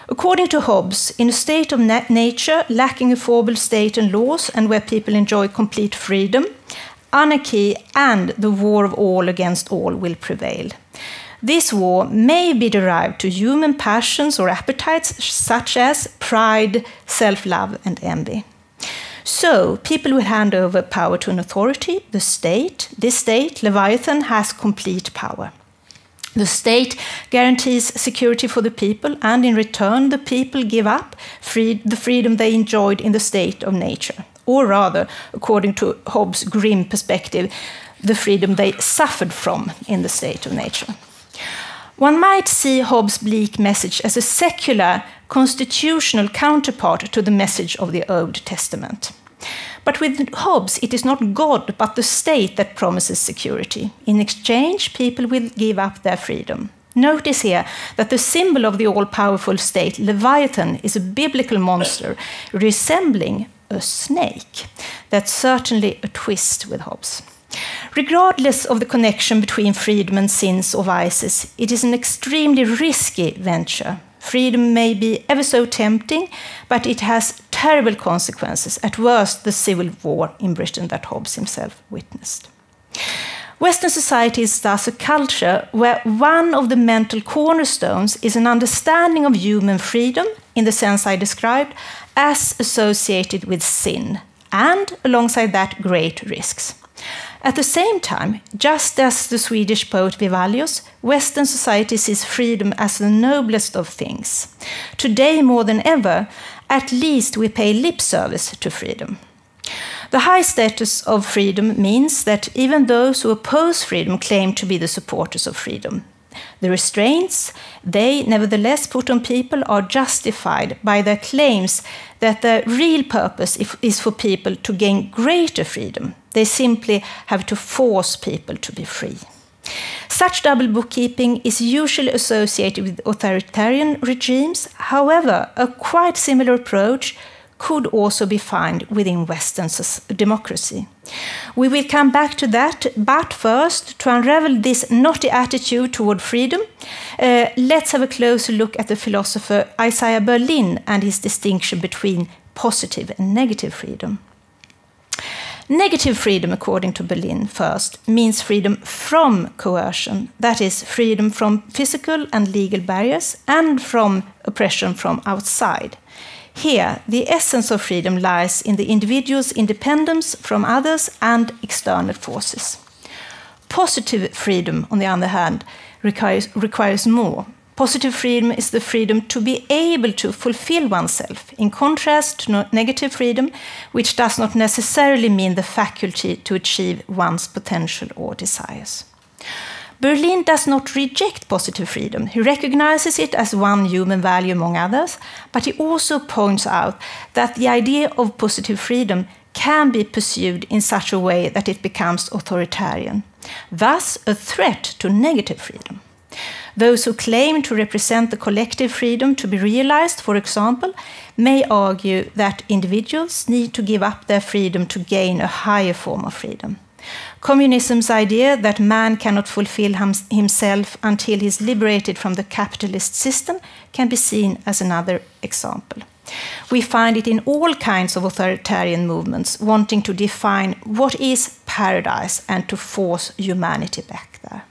According to Hobbes, in a state of nature lacking a formal state and laws and where people enjoy complete freedom, anarchy and the war of all against all will prevail. This war may be derived to human passions or appetites such as pride, self-love, and envy. So, people will hand over power to an authority, the state. This state, Leviathan, has complete power. The state guarantees security for the people, and in return, the people give up the freedom they enjoyed in the state of nature. Or rather, according to Hobbes' grim perspective, the freedom they suffered from in the state of nature. One might see Hobbes' bleak message as a secular, constitutional counterpart to the message of the Old Testament. But with Hobbes, it is not God, but the state that promises security. In exchange, people will give up their freedom. Notice here that the symbol of the all-powerful state, Leviathan, is a biblical monster resembling a snake. That's certainly a twist with Hobbes. Regardless of the connection between freedom and sins or vices, it is an extremely risky venture. Freedom may be ever so tempting, but it has terrible consequences, at worst the civil war in Britain that Hobbes himself witnessed. Western society is thus a culture where one of the mental cornerstones is an understanding of human freedom, in the sense I described, as associated with sin, and alongside that, great risks. At the same time, just as the Swedish poet Vivaldius, Western society sees freedom as the noblest of things. Today, more than ever, at least we pay lip service to freedom. The high status of freedom means that even those who oppose freedom claim to be the supporters of freedom. The restraints they nevertheless put on people are justified by their claims that the real purpose is for people to gain greater freedom. They simply have to force people to be free. Such double bookkeeping is usually associated with authoritarian regimes. However, a quite similar approach could also be found within Western democracy. We will come back to that, but first, to unravel this knotty attitude toward freedom, let's have a closer look at the philosopher Isaiah Berlin and his distinction between positive and negative freedom. Negative freedom, according to Berlin, first, means freedom from coercion, that is, freedom from physical and legal barriers and from oppression from outside. Here, the essence of freedom lies in the individual's independence from others and external forces. Positive freedom, on the other hand, requires more. Positive freedom is the freedom to be able to fulfill oneself, in contrast to negative freedom, which does not necessarily mean the faculty to achieve one's potential or desires. Berlin does not reject positive freedom. He recognizes it as one human value among others, but he also points out that the idea of positive freedom can be pursued in such a way that it becomes authoritarian, thus a threat to negative freedom. Those who claim to represent the collective freedom to be realized, for example, may argue that individuals need to give up their freedom to gain a higher form of freedom. Communism's idea that man cannot fulfill himself until he is liberated from the capitalist system can be seen as another example. We find it in all kinds of authoritarian movements wanting to define what is paradise and to force humanity back there.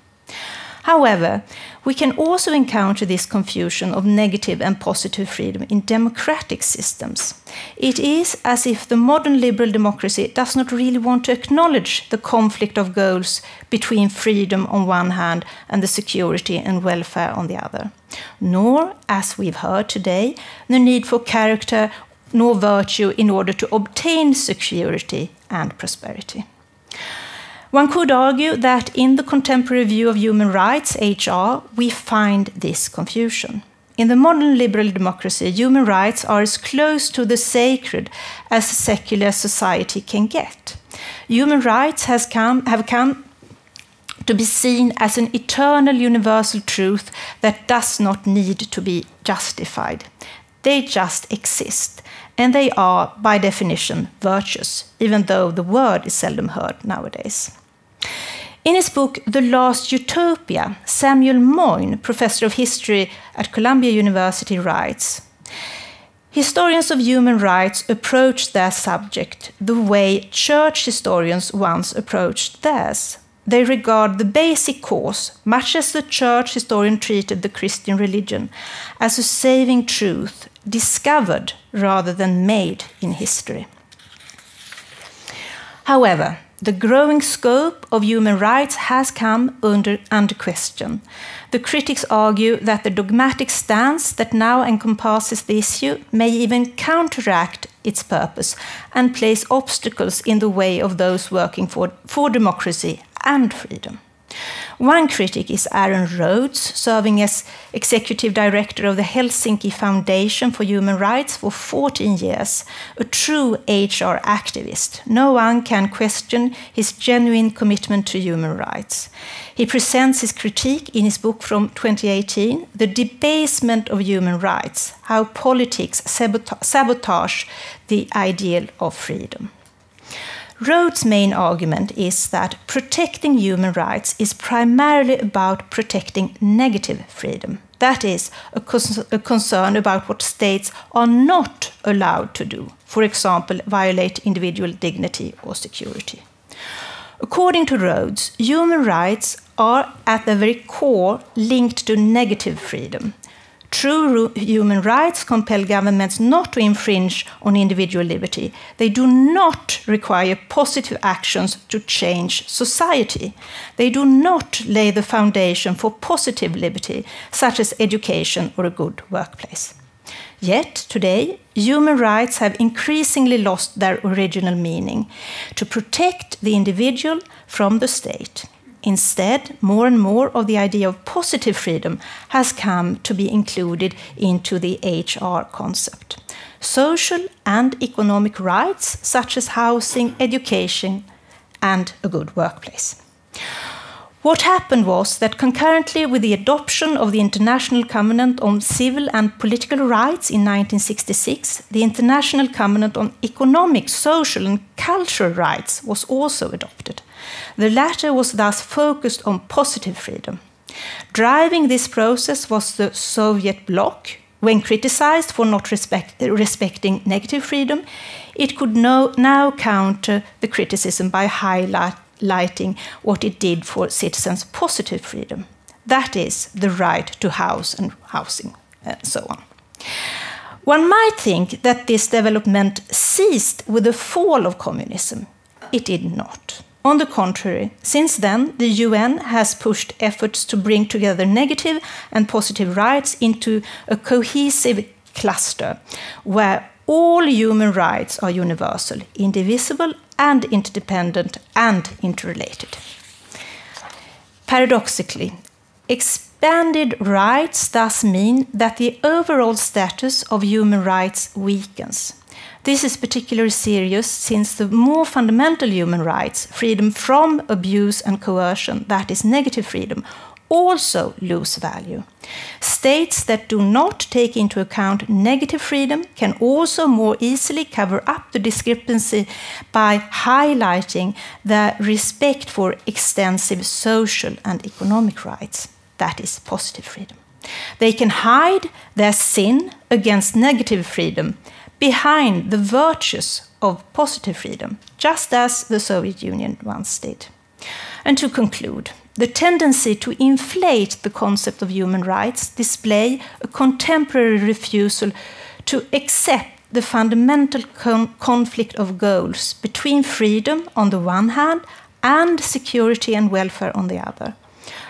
However, we can also encounter this confusion of negative and positive freedom in democratic systems. It is as if the modern liberal democracy does not really want to acknowledge the conflict of goals between freedom on one hand and the security and welfare on the other, nor, as we've heard today, the need for character nor virtue in order to obtain security and prosperity. One could argue that in the contemporary view of human rights, HR, we find this confusion. In the modern liberal democracy, human rights are as close to the sacred as a secular society can get. Human rights have come to be seen as an eternal universal truth that does not need to be justified. They just exist, and they are, by definition, virtuous, even though the word is seldom heard nowadays. In his book, The Last Utopia, Samuel Moyne, professor of history at Columbia University, writes, "Historians of human rights approach their subject the way church historians once approached theirs. They regard the basic cause, much as the church historian treated the Christian religion, as a saving truth, discovered rather than made in history." However, the growing scope of human rights has come under question. The critics argue that the dogmatic stance that now encompasses the issue may even counteract its purpose and place obstacles in the way of those working for democracy and freedom. One critic is Aaron Rhodes, serving as executive director of the Helsinki Foundation for Human Rights for 14 years, a true HR activist. No one can question his genuine commitment to human rights. He presents his critique in his book from 2018, The Debasement of Human Rights, How Politics Sabotage the Ideal of Freedom. Rhodes' main argument is that protecting human rights is primarily about protecting negative freedom. That is, a concern about what states are not allowed to do, for example, violate individual dignity or security. According to Rhodes, human rights are at their very core linked to negative freedom. True human rights compel governments not to infringe on individual liberty. They do not require positive actions to change society. They do not lay the foundation for positive liberty, such as education or a good workplace. Yet, today, human rights have increasingly lost their original meaning, to protect the individual from the state. Instead, more and more of the idea of positive freedom has come to be included into the HR concept. Social and economic rights, such as housing, education, and a good workplace. What happened was that concurrently with the adoption of the International Covenant on Civil and Political Rights in 1966, the International Covenant on Economic, Social and Cultural Rights was also adopted. The latter was thus focused on positive freedom. Driving this process was the Soviet bloc. When criticized for not respecting negative freedom, it could now counter the criticism by highlighting what it did for citizens' positive freedom. That is, the right to house and housing, and so on. One might think that this development ceased with the fall of communism. It did not. On the contrary, since then, the UN has pushed efforts to bring together negative and positive rights into a cohesive cluster, where all human rights are universal, indivisible, and interdependent and interrelated. Paradoxically, expanded rights thus mean that the overall status of human rights weakens. This is particularly serious since the more fundamental human rights, freedom from abuse and coercion, that is negative freedom, also lose value. States that do not take into account negative freedom can also more easily cover up the discrepancy by highlighting the respect for extensive social and economic rights, that is positive freedom. They can hide their sin against negative freedom behind the virtues of positive freedom, just as the Soviet Union once did. And to conclude, The tendency to inflate the concept of human rights display a contemporary refusal to accept the fundamental conflict of goals between freedom on the one hand and security and welfare on the other.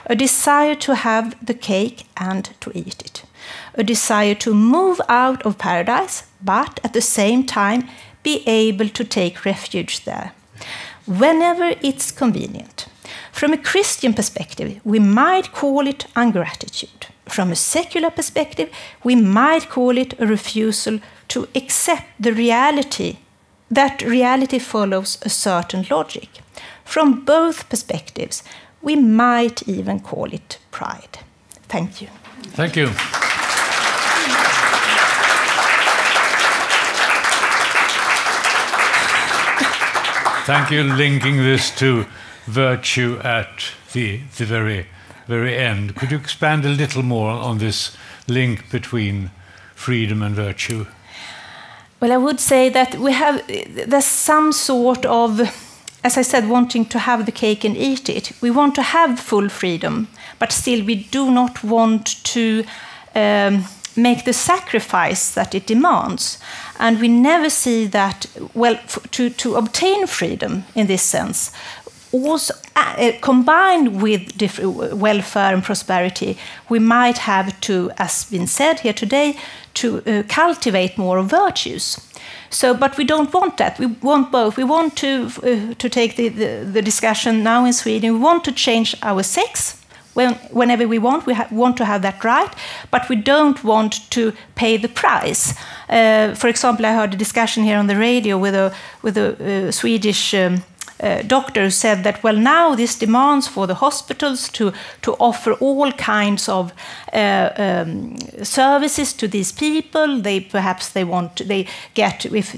A desire to have the cake and to eat it. A desire to move out of paradise, but at the same time be able to take refuge there, whenever it's convenient. From a Christian perspective, we might call it ingratitude. From a secular perspective, we might call it a refusal to accept the reality, that reality follows a certain logic. From both perspectives, we might even call it pride. Thank you. Thank you. Thank you, linking this to virtue at the very end. Could you expand a little more on this link between freedom and virtue? Well, I would say that there's some sort of, as I said, wanting to have the cake and eat it. We want to have full freedom, but still we do not want to make the sacrifice that it demands. And we never see that, well, to obtain freedom in this sense, also combined with welfare and prosperity, we might have to, as been said here today, to cultivate more virtues. So, but we don't want that. We want both. We want to take the discussion now in Sweden. We want to change our sex whenever we want. We want to have that right, but we don't want to pay the price. For example, I heard a discussion here on the radio with a Swedish doctor who said that, well, now this demands for the hospitals to offer all kinds of services to these people. They get, if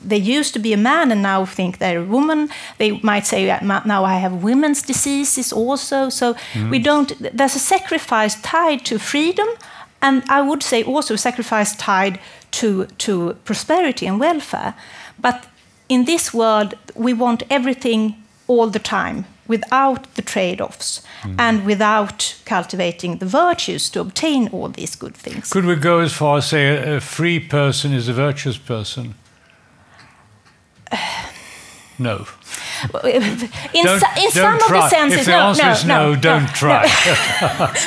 they used to be a man and now think they're a woman, they might say, now I have women's diseases also. So there's a sacrifice tied to freedom, and I would say also a sacrifice tied to prosperity and welfare. But in this world, we want everything all the time, without the trade-offs and without cultivating the virtues to obtain all these good things. Could we go as far as say a free person is a virtuous person? No. In some of the senses, if the answer is no, don't try.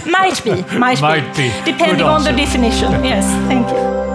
Might be. Depending on the definition. Yes, thank you.